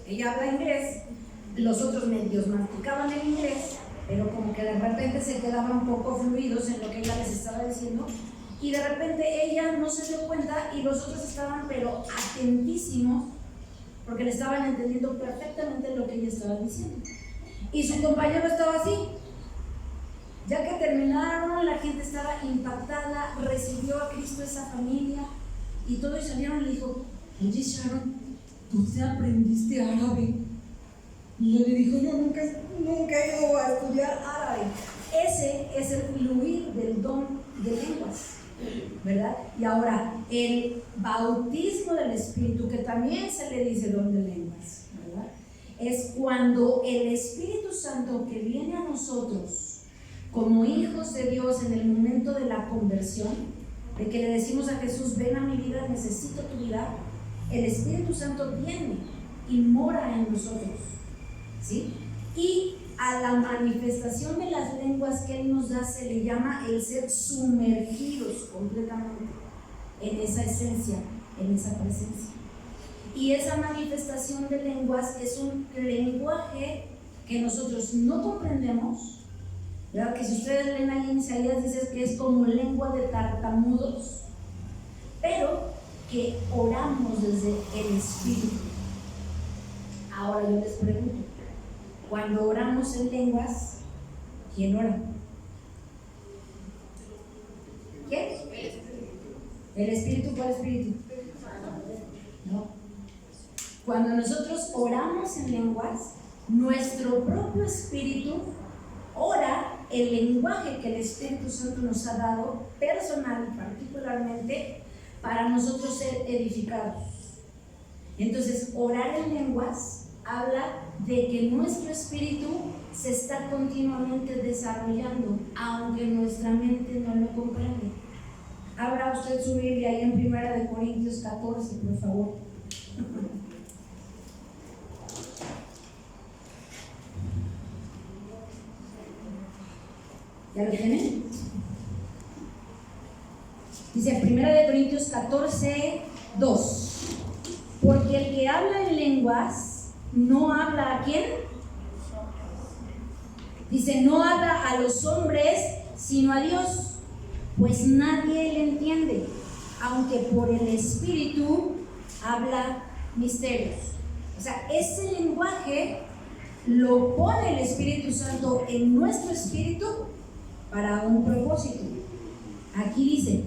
ella habla inglés, los otros medios masticaban el inglés, pero como que de repente se quedaban un poco fluidos en lo que ella les estaba diciendo, y de repente ella no se dio cuenta y los otros estaban pero atentísimos, porque le estaban entendiendo perfectamente lo que ella estaba diciendo. Y su compañero estaba así. Ya que terminaron, la gente estaba impactada, recibió a Cristo esa familia, y todos salieron y le dijo: oye Sharon, ¿tú te aprendiste árabe? Y ella le dijo: yo nunca he ido a estudiar árabe. Ese es el fluir del don de lenguas, ¿verdad? Y ahora, el bautismo del Espíritu, que también se le dice don de lenguas, ¿verdad?, es cuando el Espíritu Santo que viene a nosotros como hijos de Dios en el momento de la conversión, de que le decimos a Jesús: ven a mi vida, necesito tu vida. El Espíritu Santo viene y mora en nosotros, ¿sí? Y a la manifestación de las lenguas que Él nos da se le llama el ser sumergidos completamente en esa esencia, en esa presencia. Y esa manifestación de lenguas es un lenguaje que nosotros no comprendemos, ¿verdad? Que si ustedes leen ahí en Isaías, dice que es como lengua de tartamudos, pero que oramos desde el Espíritu. Ahora yo les pregunto, cuando oramos en lenguas, ¿quién ora? ¿Quién? ¿El Espíritu? ¿Cuál Espíritu? No. Cuando nosotros oramos en lenguas, nuestro propio espíritu ora el lenguaje que el Espíritu Santo nos ha dado personal y particularmente para nosotros ser edificados. Entonces, orar en lenguas habla de que nuestro espíritu se está continuamente desarrollando, aunque nuestra mente no lo comprende. Abra usted su Biblia ahí en 1 Corintios 14, por favor. ¿Ya lo tienen? Dice 1 Corintios 14, 2. Porque el que habla en lenguas no habla ¿a quién? Dice, no habla a los hombres, sino a Dios, pues nadie le entiende, aunque por el Espíritu habla misterios. O sea, ese lenguaje lo pone el Espíritu Santo en nuestro espíritu para un propósito. Aquí dice,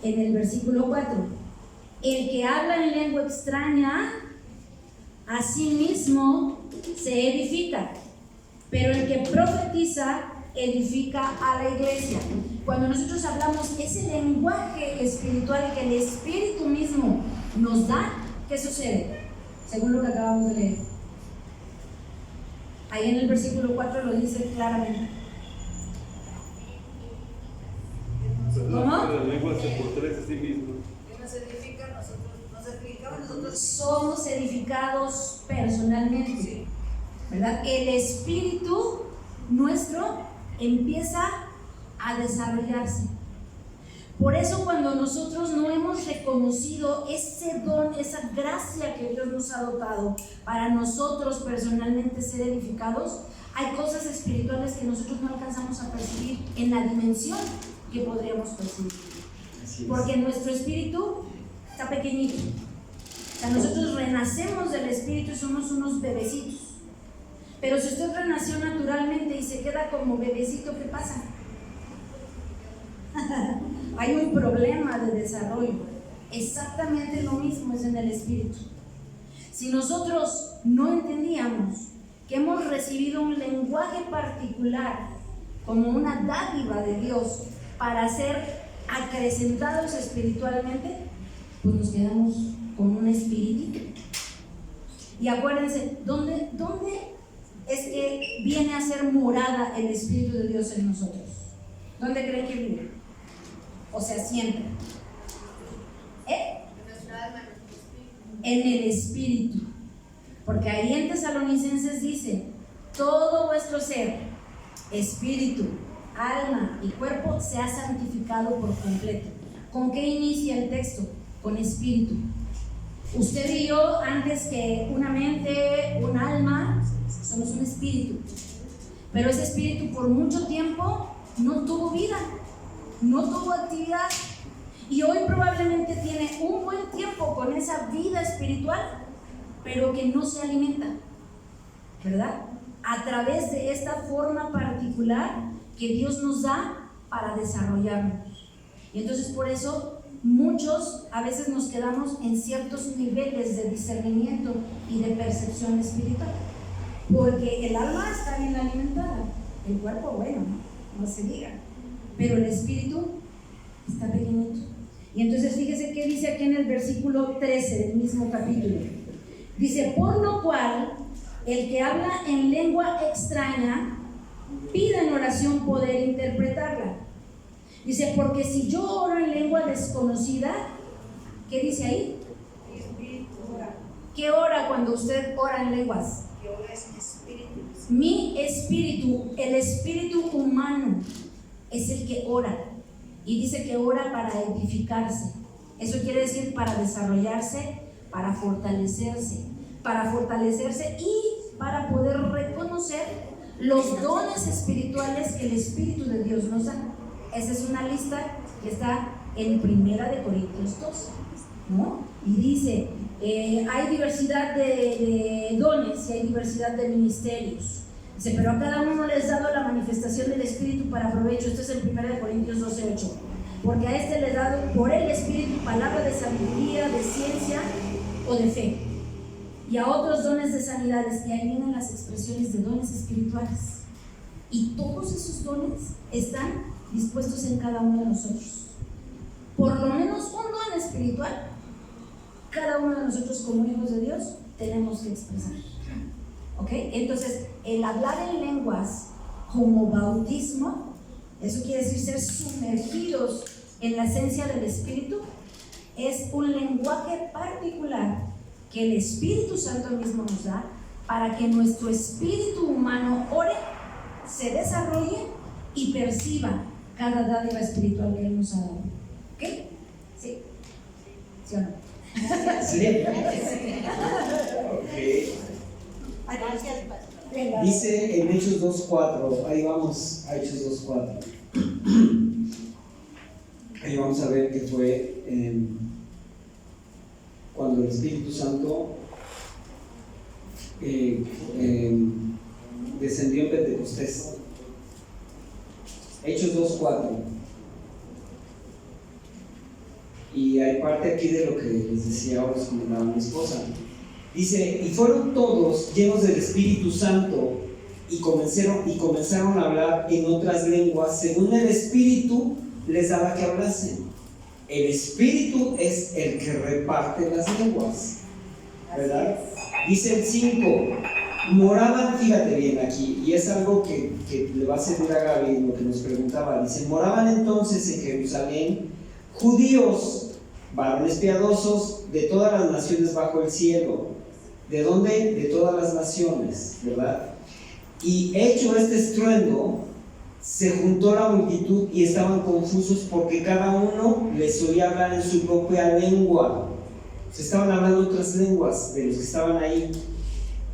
en el versículo 4, el que habla en lengua extraña, a sí mismo se edifica, pero el que profetiza edifica a la iglesia. Cuando nosotros hablamos ese lenguaje espiritual que el Espíritu mismo nos da, ¿qué sucede? Según lo que acabamos de leer. Ahí en el versículo 4 lo dice claramente. ¿Cómo? La lengua se fortalece a sí misma. Nos edificamos nosotros. Somos edificados personalmente, ¿verdad? El espíritu nuestro empieza a desarrollarse. Por eso cuando nosotros no hemos reconocido ese don, esa gracia que Dios nos ha dotado para nosotros personalmente ser edificados, hay cosas espirituales que nosotros no alcanzamos a percibir en la dimensión que podríamos percibir. Porque nuestro espíritu está pequeñito. O sea, nosotros renacemos del espíritu y somos unos bebecitos. Pero si usted renació naturalmente y se queda como bebecito, ¿qué pasa? Hay un problema de desarrollo. Exactamente lo mismo es en el espíritu. Si nosotros no entendíamos que hemos recibido un lenguaje particular como una dádiva de Dios para ser acrecentados espiritualmente, pues nos quedamos con un espíritu. Y acuérdense, ¿dónde es que viene a ser morada el Espíritu de Dios en nosotros? ¿Dónde creen que vive? O sea, siempre. En el Espíritu. Porque ahí en Tesalonicenses dice, todo vuestro ser, espíritu, alma y cuerpo sea santificado por completo. ¿Con qué inicia el texto? Con espíritu. Usted y yo, antes que una mente, un alma, somos un espíritu. Pero ese espíritu por mucho tiempo no tuvo vida, no tuvo actividad. Y hoy probablemente tiene un buen tiempo con esa vida espiritual, pero que no se alimenta, ¿verdad? A través de esta forma particular que Dios nos da para desarrollarnos. Y entonces por eso muchos a veces nos quedamos en ciertos niveles de discernimiento y de percepción espiritual, porque el alma está bien alimentada, el cuerpo, bueno, no se diga, pero el espíritu está pequeñito. Y entonces fíjese qué dice aquí en el versículo 13 del mismo capítulo. Dice, por lo cual el que habla en lengua extraña pida en oración poder interpretarla. Dice, porque si yo oro en lengua desconocida, ¿qué dice ahí? ¿Qué ora cuando usted ora en lenguas? Mi espíritu, el espíritu humano, es el que ora. Y dice que ora para edificarse. Eso quiere decir para desarrollarse, para fortalecerse y para poder reconocer los dones espirituales que el Espíritu de Dios nos da. Esa es una lista que está en 1 Corintios 2, ¿no? Y dice, hay diversidad de dones y hay diversidad de ministerios. Dice, pero a cada uno les ha dado la manifestación del Espíritu para provecho. Esto es en 1 Corintios 12:8. Porque a este le he dado por el Espíritu palabra de sabiduría, de ciencia o de fe. Y a otros dones de sanidades. Y ahí vienen las expresiones de dones espirituales. Y todos esos dones están dispuestos en cada uno de nosotros. Por lo menos un don espiritual, cada uno de nosotros como hijos de Dios tenemos que expresar. ¿Ok? Entonces, el hablar en lenguas como bautismo, eso quiere decir ser sumergidos en la esencia del Espíritu, es un lenguaje particular que el Espíritu Santo mismo nos da para que nuestro espíritu humano ore, se desarrolle y perciba cada dádiva espiritual que Él nos ha dado. ¿Ok? ¿Sí? ¿Sí o no? Sí. Ok. Gracias, pastor. Venga. Dice en Hechos 2.4, ahí vamos a Hechos 2.4. Ahí vamos a ver que fue cuando el Espíritu Santo descendió en Pentecostés. Hechos 2.4. Y hay parte aquí de lo que les decía ahora, les comentaba mi esposa. Dice, y fueron todos llenos del Espíritu Santo y comenzaron a hablar en otras lenguas según el Espíritu les daba que hablasen. El Espíritu es el que reparte las lenguas, ¿verdad? Dice el 5, moraban, fíjate bien aquí, y es algo que le va a servir a Gaby lo que nos preguntaba. Dice, moraban entonces en Jerusalén judíos, varones piadosos de todas las naciones bajo el cielo. ¿De dónde? De todas las naciones, ¿verdad? Y hecho este estruendo, se juntó la multitud y estaban confusos porque cada uno les oía hablar en su propia lengua. Se estaban hablando otras lenguas de los que estaban ahí.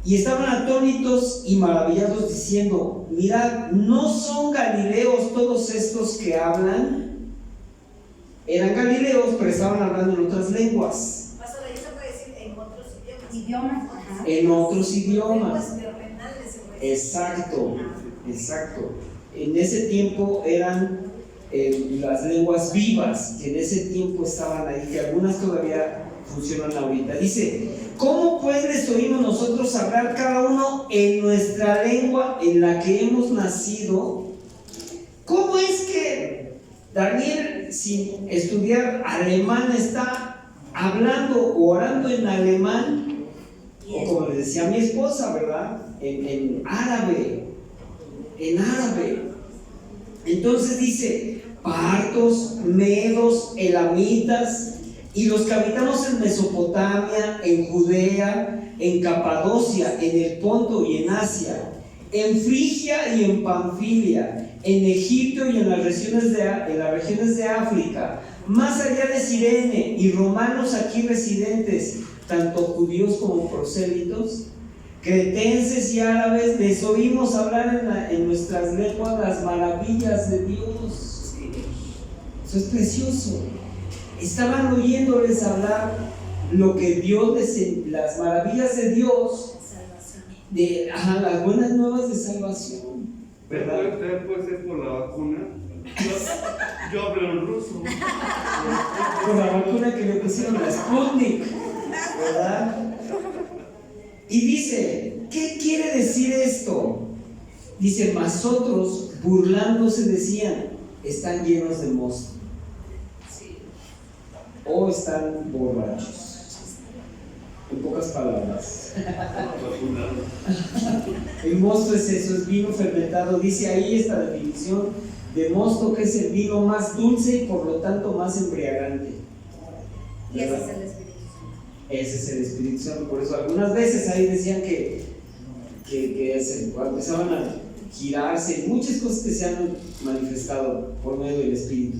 Y estaban atónitos y maravillados diciendo, mirad, ¿no son galileos todos estos que hablan? Eran galileos, pero estaban hablando en otras lenguas. Pastor, eso puede decir en otros idiomas. Idiomas, ajá. En otros idiomas. Lenguas terrenales, se puede decir. Exacto, exacto. En ese tiempo eran las lenguas vivas, que en ese tiempo estaban ahí, que algunas todavía funcionan ahorita. Dice, ¿cómo pues les oímos nosotros hablar cada uno en nuestra lengua en la que hemos nacido? ¿Cómo es que Daniel, sin estudiar alemán, está hablando o orando en alemán? O como le decía a mi esposa, ¿verdad? En árabe. En árabe. Entonces dice, partos, medos, elamitas, y los que habitamos en Mesopotamia, en Judea, en Capadocia, en el Ponto y en Asia, en Frigia y en Panfilia, en Egipto y en las regiones de África, más allá de Cirene, y romanos aquí residentes, tanto judíos como prosélitos, cretenses y árabes, les oímos hablar en nuestras lenguas las maravillas de Dios. Eso es precioso. Estaban oyéndoles hablar lo que Dios, las maravillas de Dios, de las buenas nuevas de salvación, ¿verdad? Puede ser por la vacuna. Yo hablo en ruso. Por la vacuna que le pusieron a Sputnik, ¿verdad? Y dice, ¿qué quiere decir esto? Dice, mas otros, burlándose, decían, están llenos de mosto. O están borrachos. En pocas palabras. El mosto es eso, es vino fermentado. Dice ahí esta definición de mosto, que es el vino más dulce y por lo tanto más embriagante. Y ese ¿verdad? es el Espíritu Santo. Ese es el Espíritu Santo. Por eso algunas veces ahí decían que empezaban a girarse, muchas cosas que se han manifestado por medio del Espíritu.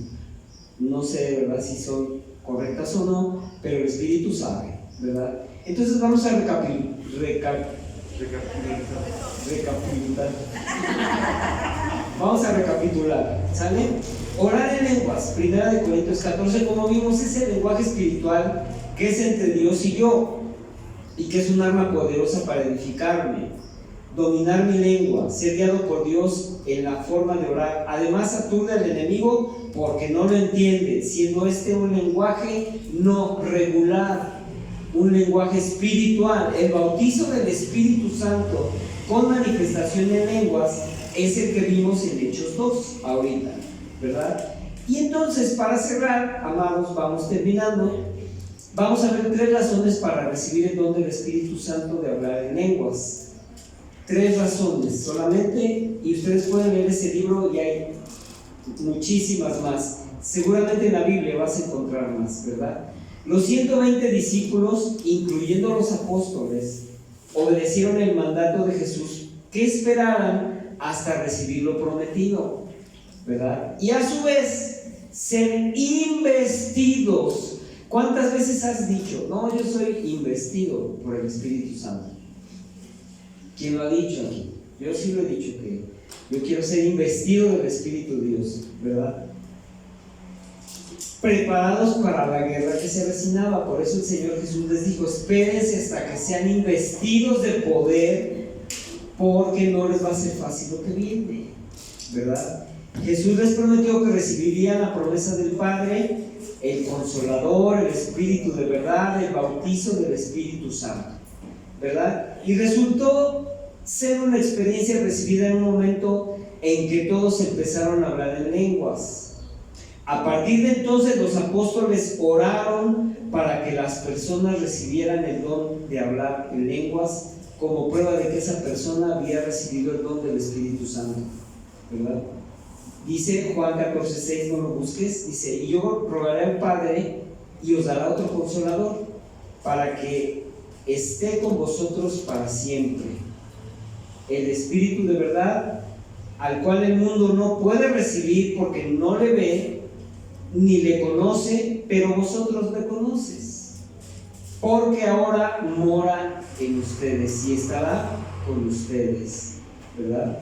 No sé de verdad si son correctas o no, pero el Espíritu sabe, ¿verdad? Entonces vamos a recapitular. Vamos a recapitular, ¿sale? Orar en lenguas, 1 Corintios 14, como vimos, es el lenguaje espiritual que es entre Dios y yo, y que es un arma poderosa para edificarme. Dominar mi lengua, ser guiado por Dios en la forma de orar. Además, aturde al enemigo porque no lo entiende, siendo este un lenguaje no regular, un lenguaje espiritual. El bautizo del Espíritu Santo con manifestación en lenguas es el que vimos en Hechos 2 ahorita, ¿verdad? Y entonces, para cerrar, amados, vamos terminando. Vamos a ver 3 razones para recibir el don del Espíritu Santo de hablar en lenguas. 3 razones solamente, y ustedes pueden leer ese libro y hay muchísimas más. Seguramente en la Biblia vas a encontrar más, ¿verdad? Los 120 discípulos, incluyendo los apóstoles, obedecieron el mandato de Jesús que esperaran hasta recibir lo prometido, ¿verdad? Y a su vez, ser investidos. ¿Cuántas veces has dicho, no, yo soy investido por el Espíritu Santo? ¿Quién lo ha dicho aquí? Yo sí lo he dicho, que yo quiero ser investido del Espíritu de Dios, ¿verdad? Preparados para la guerra que se avecinaba. Por eso el Señor Jesús les dijo: espérense hasta que sean investidos de poder, porque no les va a ser fácil lo que viene, ¿verdad? Jesús les prometió que recibirían la promesa del Padre, el Consolador, el Espíritu de verdad, el bautizo del Espíritu Santo, ¿verdad? Y resultó ser una experiencia recibida en un momento en que todos empezaron a hablar en lenguas. A partir de entonces los apóstoles oraron para que las personas recibieran el don de hablar en lenguas, como prueba de que esa persona había recibido el don del Espíritu Santo, ¿verdad? Dice Juan 14:6, no lo busques, dice: y yo rogaré al Padre y os dará otro Consolador, para que esté con vosotros para siempre, el Espíritu de verdad, al cual el mundo no puede recibir porque no le ve ni le conoce, pero vosotros le conoces, porque ahora mora en ustedes y estará con ustedes, ¿verdad?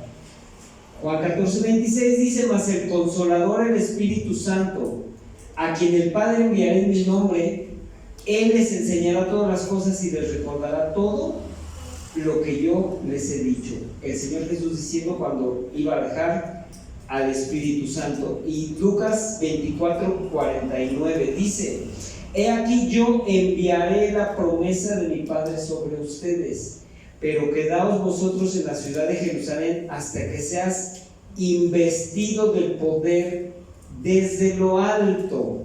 Juan 14:26 dice: mas el Consolador, el Espíritu Santo, a quien el Padre enviará en mi nombre, Él les enseñará todas las cosas y les recordará todo lo que yo les he dicho. El Señor Jesús diciendo cuando iba a dejar al Espíritu Santo. Y Lucas 24:49 dice: he aquí yo enviaré la promesa de mi Padre sobre ustedes, pero quedaos vosotros en la ciudad de Jerusalén hasta que seas investido del poder desde lo alto.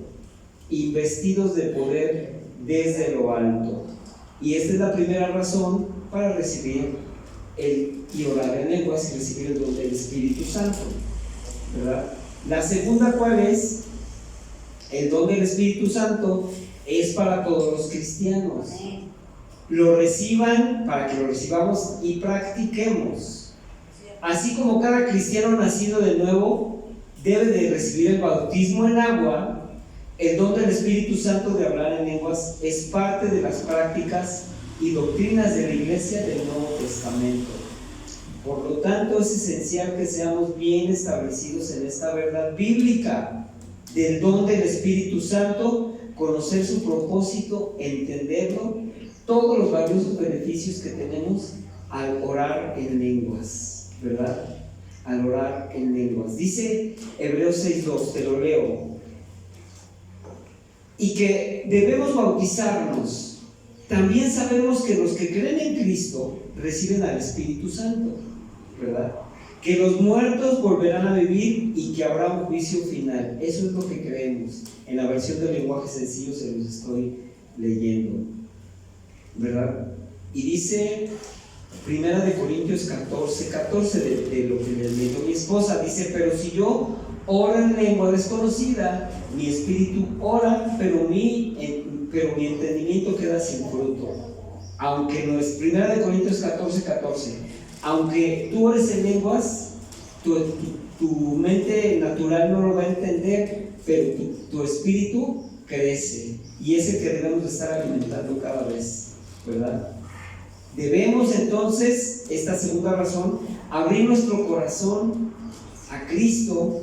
Investidos de poder desde lo alto. Y esta es la primera razón para recibir y orar en lenguas y recibir el don del Espíritu Santo, ¿verdad? La segunda, ¿cuál es? El don del Espíritu Santo es para todos los cristianos. Lo reciban, para que lo recibamos y practiquemos. Así como cada cristiano nacido de nuevo debe de recibir el bautismo en agua, el don del Espíritu Santo de hablar en lenguas es parte de las prácticas y doctrinas de la Iglesia del Nuevo Testamento. Por lo tanto, es esencial que seamos bien establecidos en esta verdad bíblica del don del Espíritu Santo, conocer su propósito, entenderlo, todos los valiosos beneficios que tenemos al orar en lenguas, ¿verdad? Al orar en lenguas. Dice Hebreos 6:2, te lo leo: y que debemos bautizarnos. También sabemos que los que creen en Cristo reciben al Espíritu Santo, ¿verdad? Que los muertos volverán a vivir y que habrá un juicio final. Eso es lo que creemos. En la versión del lenguaje sencillo se los estoy leyendo, ¿verdad? Y dice 1 Corintios 14:14 de lo que me leyó mi esposa. Dice: pero si yo oro en lengua desconocida, mi espíritu ora, pero mi entendimiento queda sin fruto. Aunque no es 1 Corintios 14:14, aunque tú ores en lenguas, tu mente natural no lo va a entender, pero tu espíritu crece, y es el que debemos de estar alimentando cada vez, ¿verdad? Debemos entonces, esta segunda razón, abrir nuestro corazón a Cristo.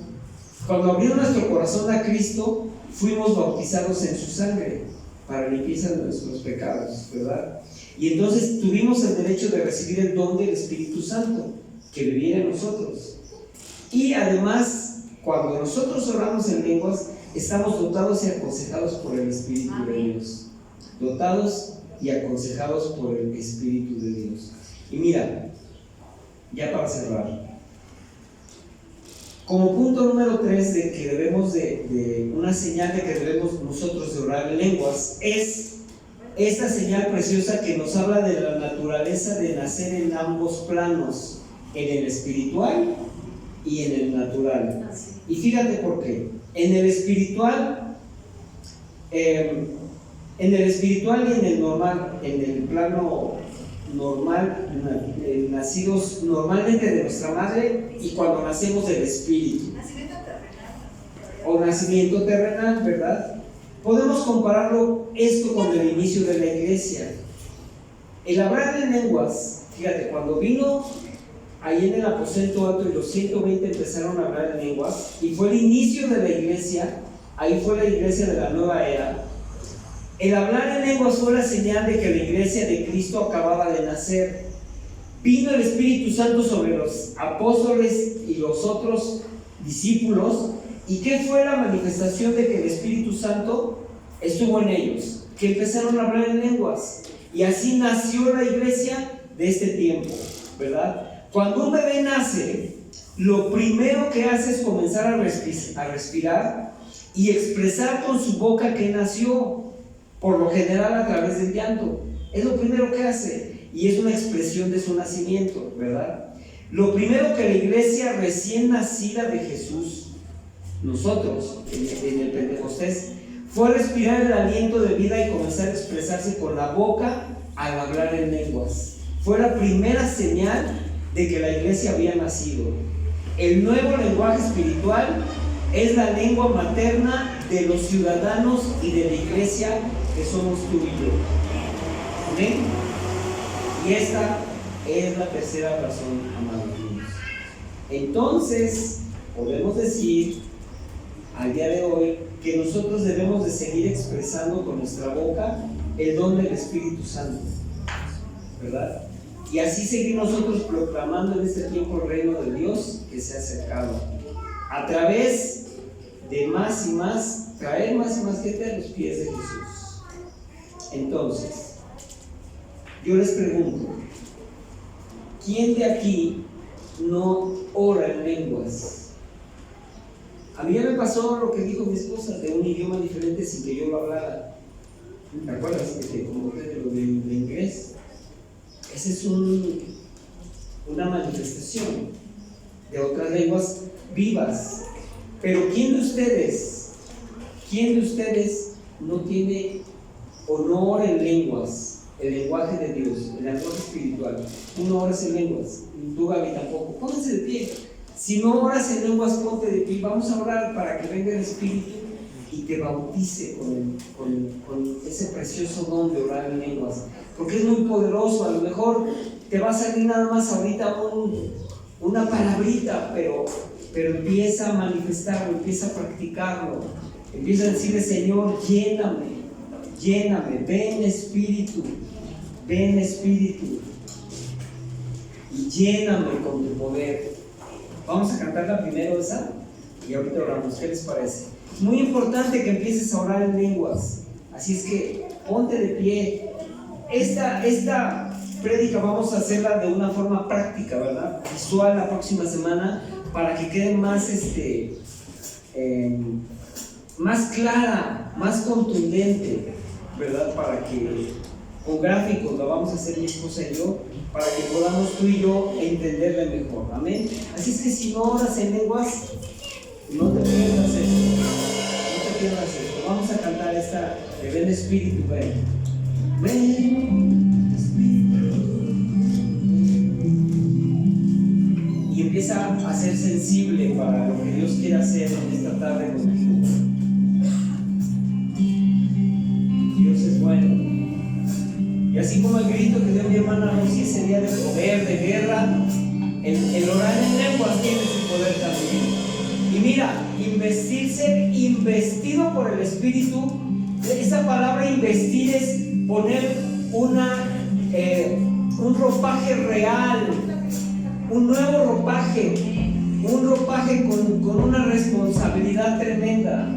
Cuando abrimos nuestro corazón a Cristo, fuimos bautizados en su sangre para limpieza de nuestros pecados, ¿verdad? Y entonces tuvimos el derecho de recibir el don del Espíritu Santo que vivía en nosotros. Y además, cuando nosotros oramos en lenguas, estamos dotados y aconsejados por el Espíritu de Dios. Dotados y aconsejados por el Espíritu de Dios. Y mira, ya para cerrar, como punto número 3 de que debemos de una señal de que debemos nosotros de orar en lenguas, es esta señal preciosa que nos habla de la naturaleza de nacer en ambos planos, en el espiritual y en el natural. Y fíjate por qué. En el espiritual y en el normal, en el plano normal, nacidos normalmente de nuestra madre, y cuando nacemos del espíritu, Nacimiento terrenal. o nacimiento terrenal, ¿verdad? Podemos compararlo esto con el inicio de la iglesia. El hablar en lenguas Fíjate, cuando vino ahí en el aposento alto y los 120 empezaron a hablar en lenguas, y fue el inicio de la iglesia, ahí fue la iglesia de la nueva era. El hablar en lenguas fue la señal de que la iglesia de Cristo acababa de nacer. Vino el Espíritu Santo sobre los apóstoles y los otros discípulos. ¿Y qué fue la manifestación de que el Espíritu Santo estuvo en ellos? Que empezaron a hablar en lenguas. Y así nació la iglesia de este tiempo, ¿verdad? Cuando un bebé nace, lo primero que hace es comenzar a respirar y expresar con su boca que nació, por lo general a través del llanto. Es lo primero que hace y es una expresión de su nacimiento, ¿verdad? Lo primero que la iglesia recién nacida de Jesús, nosotros en el Pentecostés, fue respirar el aliento de vida y comenzar a expresarse con la boca al hablar en lenguas. Fue la primera señal de que la iglesia había nacido. El nuevo lenguaje espiritual es la lengua materna de los ciudadanos y de la iglesia que somos tú y yo. ¿Amén? Y esta es la tercera razón, amados míos. Entonces, podemos decir al día de hoy que nosotros debemos de seguir expresando con nuestra boca el don del Espíritu Santo, ¿verdad? Y así seguir nosotros proclamando en este tiempo el reino de Dios que se ha acercado, a través de más y más, traer más y más gente a los pies de Jesús. Entonces, yo les pregunto, ¿quién de aquí no ora en lenguas? A mí ya me pasó lo que dijo mi esposa, de un idioma diferente sin que yo lo hablara. ¿Te acuerdas que te convoqué de lo de inglés? Esa es una manifestación de otras lenguas vivas. Pero ¿quién de ustedes no tiene o no ora en lenguas? El lenguaje de Dios, el lenguaje espiritual. Tú no oras en lenguas, y tú, Gaby, tampoco. Pónganse de pie. Si no oras en lenguas, ponte de pie. Vamos a orar para que venga el Espíritu y te bautice con ese precioso don de orar en lenguas. Porque es muy poderoso. A lo mejor te va a salir nada más ahorita una palabrita, pero empieza a manifestarlo, empieza a practicarlo. Empieza a decirle: Señor, lléname. Ven Espíritu, y lléname con tu poder. Vamos a cantarla primero esa y ahorita oramos. ¿Qué les parece? Es muy importante que empieces a orar en lenguas, así es que ponte de pie. Esta prédica vamos a hacerla de una forma práctica, ¿verdad? Visual la próxima semana, para que quede más más clara, más contundente, ¿verdad? Para que con gráficos la vamos a hacer mi esposa y yo, para que podamos tú y yo entenderla mejor. Amén. Así es que si no oras en lenguas, no te pierdas esto. Vamos a cantar esta de Ven Espíritu, ven Espíritu, y empieza a ser sensible para lo que Dios quiere hacer en esta tarde contigo. Dios es bueno. Y así como el grito que dio mi hermana Lucy ese día de poder, de guerra, el orar en lenguas tiene su poder también. Y mira, ser investido por el Espíritu, esa palabra investir es poner un ropaje real, un nuevo ropaje, un ropaje con una responsabilidad tremenda,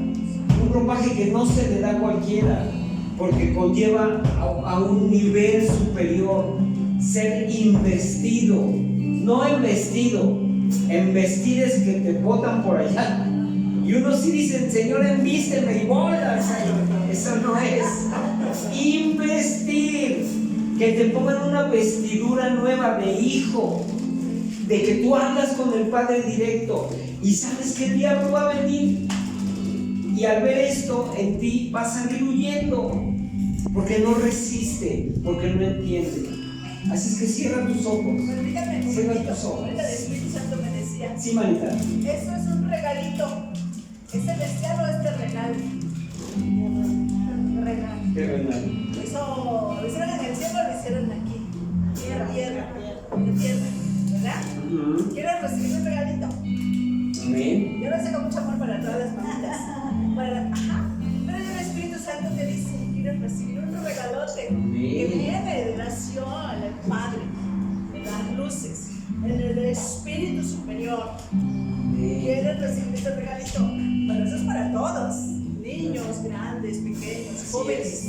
un ropaje que no se le da a cualquiera, porque conlleva a un nivel superior. Ser investido, no embestido. Embestir es que te botan por allá y unos sí dicen: Señor, envísteme, y bolas. Eso no es. Investir, que te pongan una vestidura nueva de hijo, de que tú hablas con el Padre directo y sabes que el diablo va a venir. Y al ver esto en ti va a salir huyendo, porque no resiste, porque no entiende. Así es que cierra tus ojos. Permítame, Cierra tus ojos. ahorita el Espíritu Santo me decía: Sí, manita. eso es un regalito. ¿Es celestial o es terrenal? Terrenal. Qué renal. Lo hicieron en el cielo, lo hicieron aquí. Tierra. ¿entiendes? ¿Verdad? Ujú. ¿Quieres recibir un regalito? Amén. Yo lo sé con mucho amor para todas las mamitas. Pero el Espíritu Santo te dice, quieres recibir un regalote que viene de la Sion, el Padre, de las luces, en el Espíritu Superior. ¿Quieres recibir este regalito? Pero eso es para todos, niños, grandes, pequeños, jóvenes.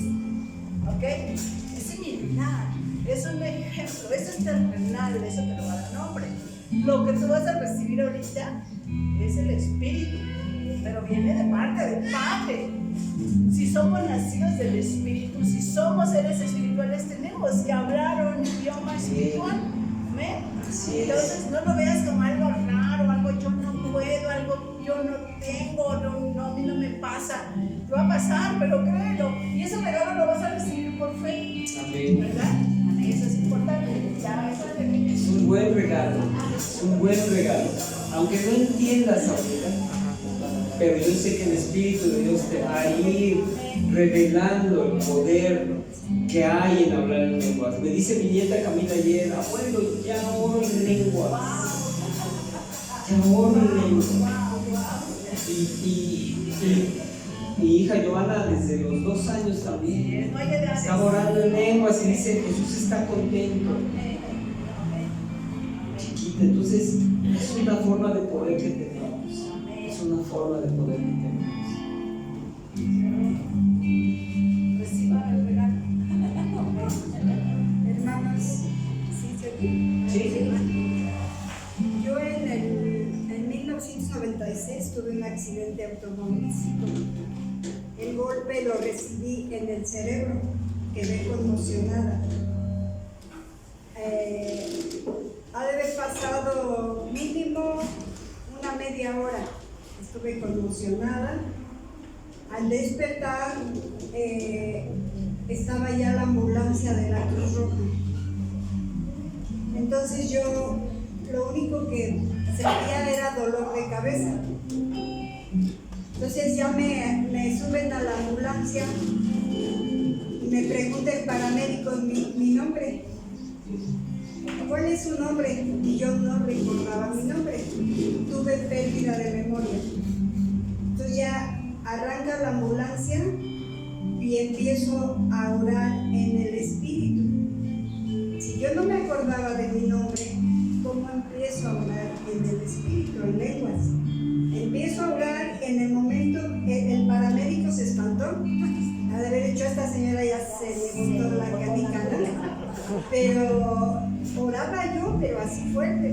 ¿Ok? Es similar, es un ejemplo, eso es terrenal, eso te lo va a dar nombre. Lo que tú vas a recibir ahorita es el Espíritu, pero viene de parte del Padre. Si somos nacidos del Espíritu, si somos seres espirituales, tenemos que hablar un idioma espiritual. ¿Amén? Así es. Entonces no lo veas como algo raro, algo yo no puedo, algo yo no tengo, no, a mí no me pasa. Te va a pasar, pero créelo. Y ese regalo lo vas a recibir por fe. Amén. ¿Verdad? Eso es importante. Ya, eso es Es un buen regalo, es un buen regalo. Aunque no entiendas ahorita, pero yo sé que el Espíritu de Dios te va a ir revelando el poder que hay en hablar en lenguas. Me dice mi nieta Camila ayer, abuelo, ya oro en lenguas. Ya oro en lenguas. Y mi hija Joana desde los 2 años también está orando en lenguas y dice, Jesús está contento. Chiquita, entonces es una forma de poder que tenemos. Es una forma de poder que tenemos. Reciba el regalo. Hermanos, Sí. yo en 1996 tuve un accidente automovilístico. El golpe lo recibí en el cerebro, quedé conmocionada. Ha de haber pasado mínimo una media hora. Estuve conmocionada. Al despertar, estaba ya la ambulancia de la Cruz Roja. Entonces yo lo único que sentía era dolor de cabeza. Entonces ya me suben a la ambulancia y me pregunta el paramédico mi nombre. ¿Cuál es su nombre? Y yo no recordaba mi nombre. Tuve pérdida de memoria. Entonces ya arranca la ambulancia y empiezo a orar en el Espíritu. Si yo no me acordaba de mi nombre, ¿cómo empiezo a orar en el Espíritu, en lenguas? Empiezo a orar en el momento que el paramédico se espantó. Ha de haber hecho a esta señora, ya se le botó la canica, ¿no? Pero oraba yo, pero así fuerte.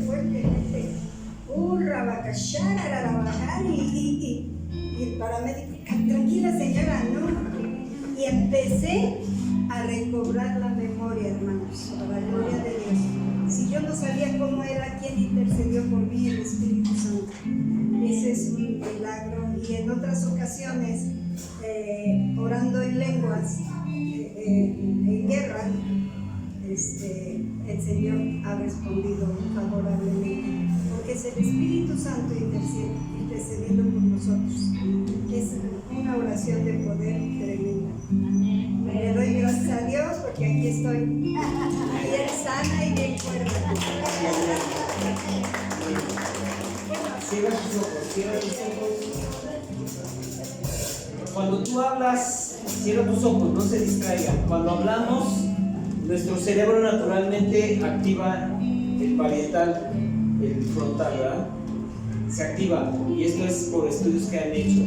Y el paramédico, tranquila señora, ¿no? Y empecé a recobrar la memoria, hermanos, para la gloria de Dios. Si yo no sabía cómo era, ¿quién intercedió por mí? El Espíritu Santo. Ese es un milagro. Y en otras ocasiones, orando en lenguas, en guerra, el Señor ha respondido favorablemente, porque es el Espíritu Santo intercediendo por nosotros. Es una oración de poder tremenda. Le doy gracias a Dios porque aquí estoy bien sana y bien fuerte. Cierra tus ojos, cierra tus ojos. Cuando tú hablas, cierra tus ojos, no se distraigan. Cuando hablamos, nuestro cerebro naturalmente activa el parietal, el frontal, ¿verdad? Se activa, y esto es por estudios que han hecho.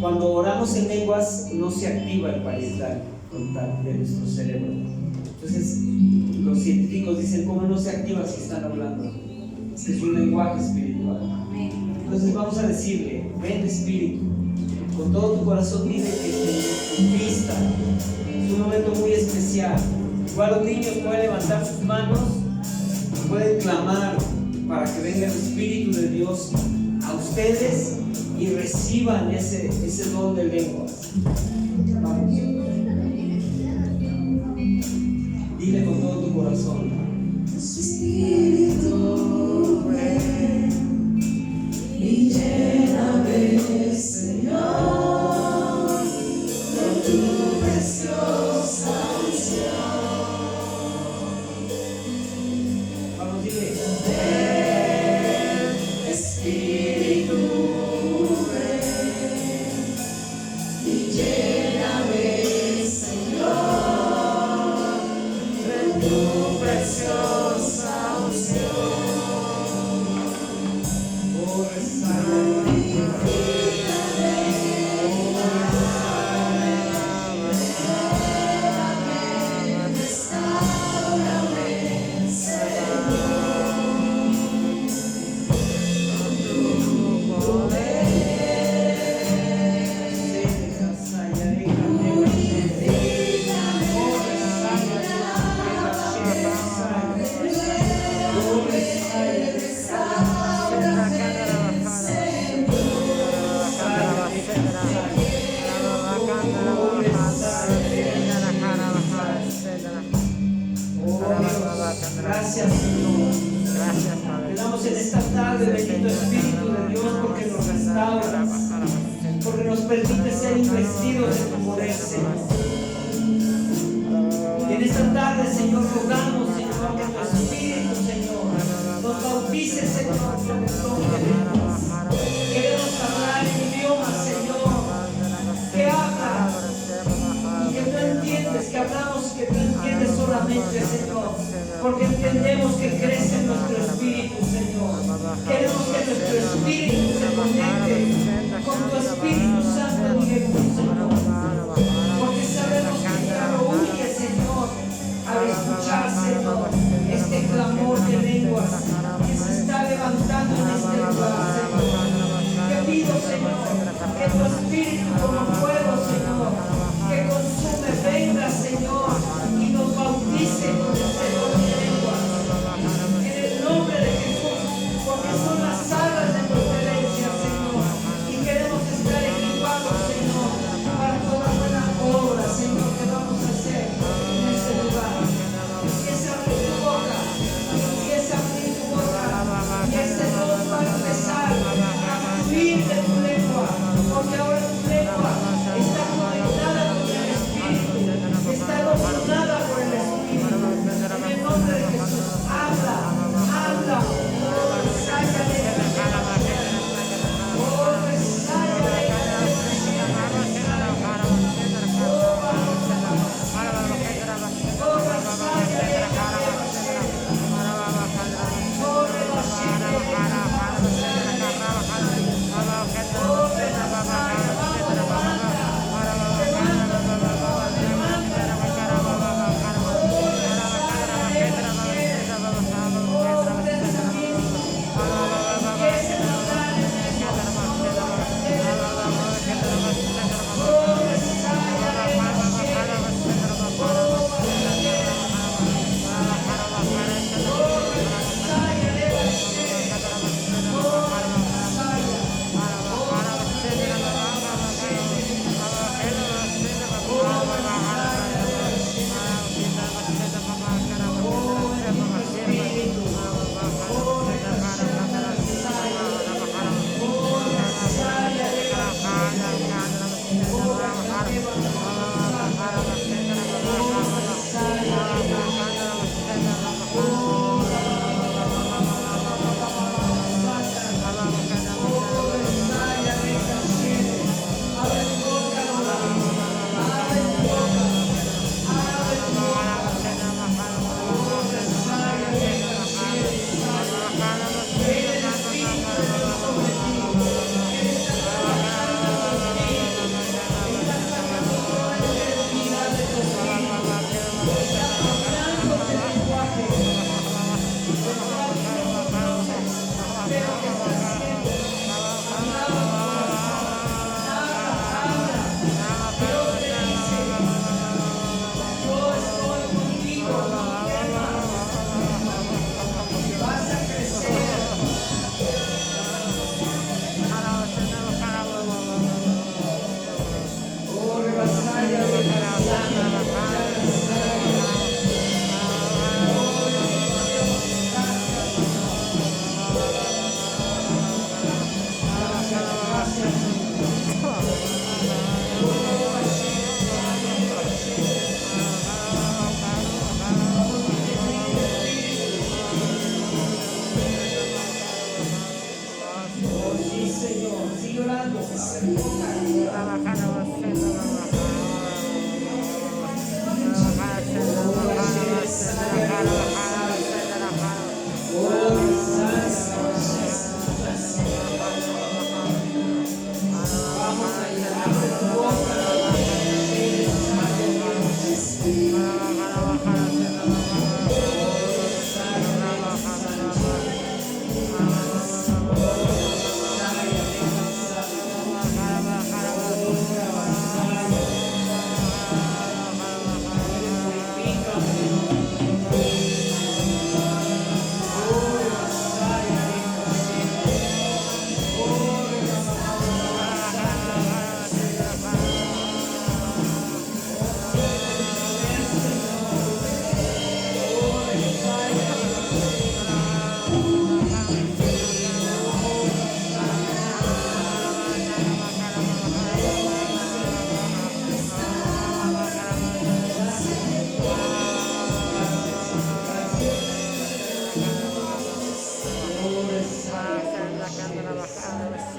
Cuando oramos en lenguas, no se activa el parietal frontal de nuestro cerebro. Entonces, los científicos dicen, ¿cómo no se activa si están hablando? Es que es un lenguaje espiritual. Entonces vamos a decirle, ven Espíritu, con todo tu corazón dile que te vista. Es un momento muy especial. Igual los niños pueden levantar sus manos, pueden clamar para que venga el Espíritu de Dios a ustedes y reciban ese don de lenguas. Vamos. Dile con todo tu corazón. Espíritu, ven y lléname, Señor, con tu preciosa unción. Vamos esta tarde, bendito Espíritu de Dios, porque nos restauras, porque nos permites ser investidos de tu poder, Señor. Y en esta tarde, Señor, rogamos, Señor, que tu Espíritu, Señor, nos bautice, Señor, con el don de lenguas. Queremos hablar en idiomas, Señor, que hablas y que tú entiendes, que hablamos y que tú entiendes solamente, Señor, porque entendemos que crece en nuestro espíritu, Señor. Queremos que nuestro espíritu se conecte con tu Espíritu Santo directo, Señor, porque sabemos que ya lo huye, Señor, al escuchar, Señor, este clamor de lenguas que se está levantando en este lugar, Señor. Te pido, Señor, que tu Espíritu como fuego, Señor, que consume, venga, Señor, y nos bautice con este don de lenguas. En el nombre de Jesús, porque son las alas de nuestra herencia, Señor, y queremos estar equipados, Señor, para toda buena obra, Señor, que vamos a hacer en este lugar. Empieza a abrir tu boca, empieza a abrir tu boca, y este don va a empezar a fluir de tu lengua, porque ahora tu lengua está conectada con el Espíritu, está gobernada por el Espíritu. En el nombre de Jesús, habla, habla. Oh, resállale, oh, resállale,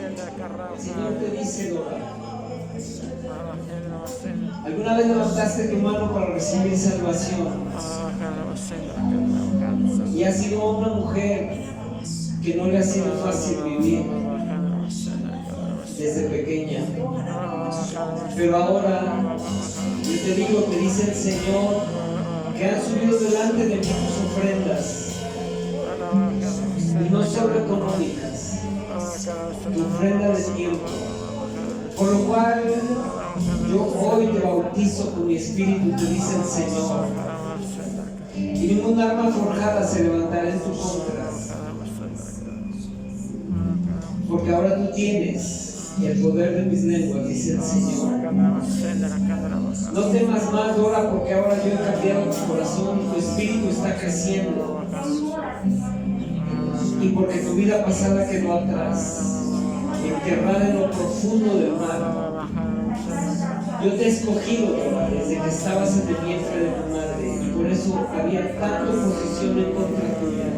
El Señor te dice, Dora, ¿alguna vez levantaste tu mano para recibir salvación? Y has sido una mujer que no le ha sido fácil vivir desde pequeña. Pero ahora, yo te digo, te dice el Señor, que han subido delante de mí tus ofrendas, y no solo económicas, tu ofrenda de tiempo. Por lo cual, yo hoy te bautizo con mi espíritu, te dice el Señor, y ninguna arma forjada se levantará en tu contra, porque ahora tú tienes el poder de mis lenguas, dice el Señor. No temas más, Dora, porque ahora yo he cambiado tu corazón y tu espíritu está creciendo, y porque tu vida pasada quedó atrás, enterrada en lo profundo del mar. Yo te he escogido, Dora, desde que estabas en el vientre de tu madre, y por eso había tanta oposición en contra tuya.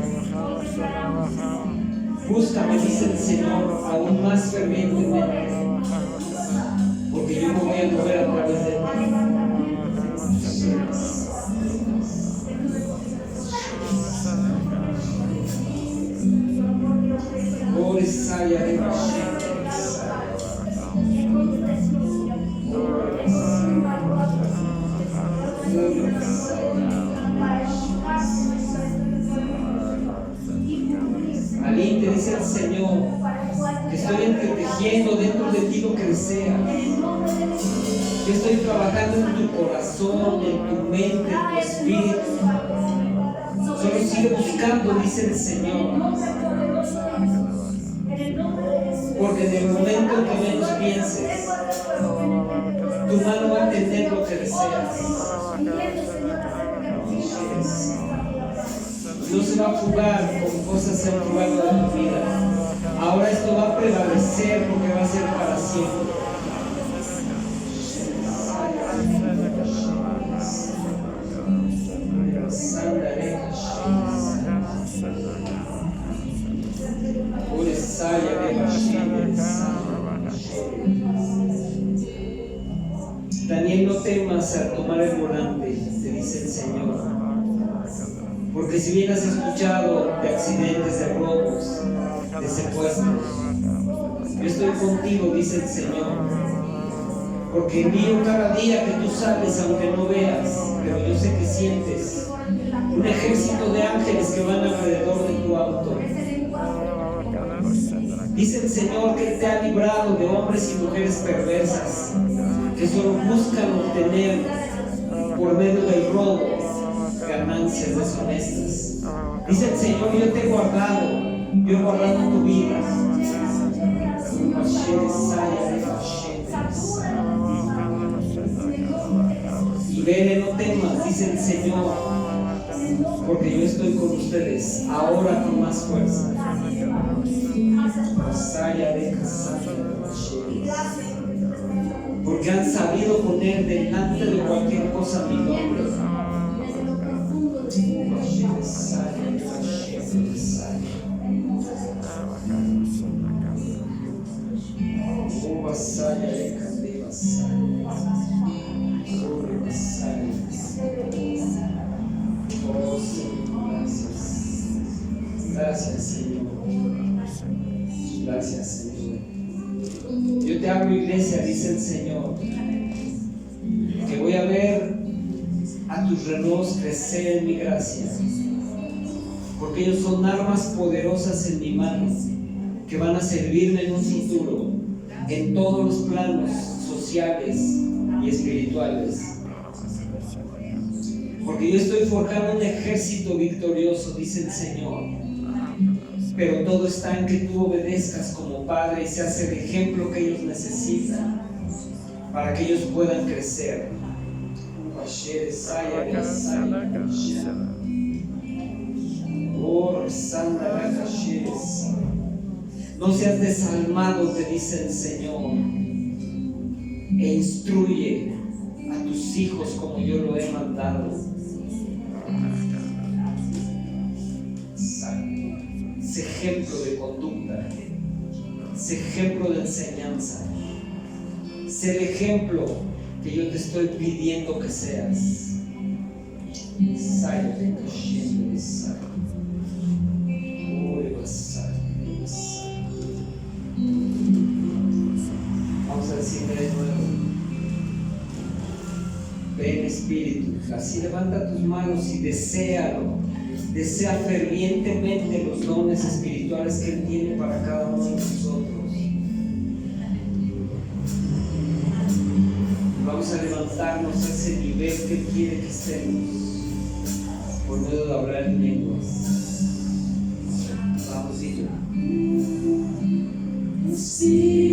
Búscame, dice el Señor, aún más fervientemente, porque yo me voy a mover a través de ti. Alí, te dice el Señor, que estoy entretejiendo dentro de ti lo que deseas. Yo estoy trabajando en tu corazón, en tu mente, en tu espíritu. Solo sigue buscando, dice el Señor. Porque en el momento en que menos pienses, tu mano va a entender lo que deseas. No se va a jugar con cosas en el lugar de tu vida. Ahora esto va a prevalecer porque va a ser para siempre. Daniel, no temas al tomar el volante, te dice el Señor, porque si bien has escuchado de accidentes, de robos, de secuestros, yo estoy contigo, dice el Señor, porque envío cada día que tú sales, aunque no veas, pero yo sé que sientes un ejército de ángeles que van alrededor de tu auto. Dice el Señor que Él te ha librado de hombres y mujeres perversas que solo buscan obtener por medio del robo ganancias deshonestas. Dice el Señor, yo te he guardado, yo he guardado tu vida. Y vele, no temas, dice el Señor, porque yo estoy con ustedes ahora con más fuerza. Porque han sabido poner delante de cualquier cosa mi nombre. Gracias, Señor. Gracias, Señor. Yo te hablo, iglesia, dice el Señor, que voy a ver a tus renuevos crecer en mi gracia, porque ellos son armas poderosas en mi mano, que van a servirme en un futuro, en todos los planos sociales y espirituales. Porque yo estoy forjando un ejército victorioso, dice el Señor. Pero todo está en que tú obedezcas como padre y seas el ejemplo que ellos necesitan para que ellos puedan crecer. No seas desalmado, te dice el Señor, e instruye a tus hijos como yo lo he mandado. Ese ejemplo de conducta Sé ejemplo de enseñanza. Sé el ejemplo que yo te estoy pidiendo que seas. Vamos a decirle de nuevo. Ven Espíritu, así levanta tus manos y deséalo. Desea fervientemente los dones espirituales que Él tiene para cada uno de nosotros. Vamos a levantarnos a ese nivel que Él quiere que estemos por medio de hablar en lenguas. Vamos, Señor. Espíritu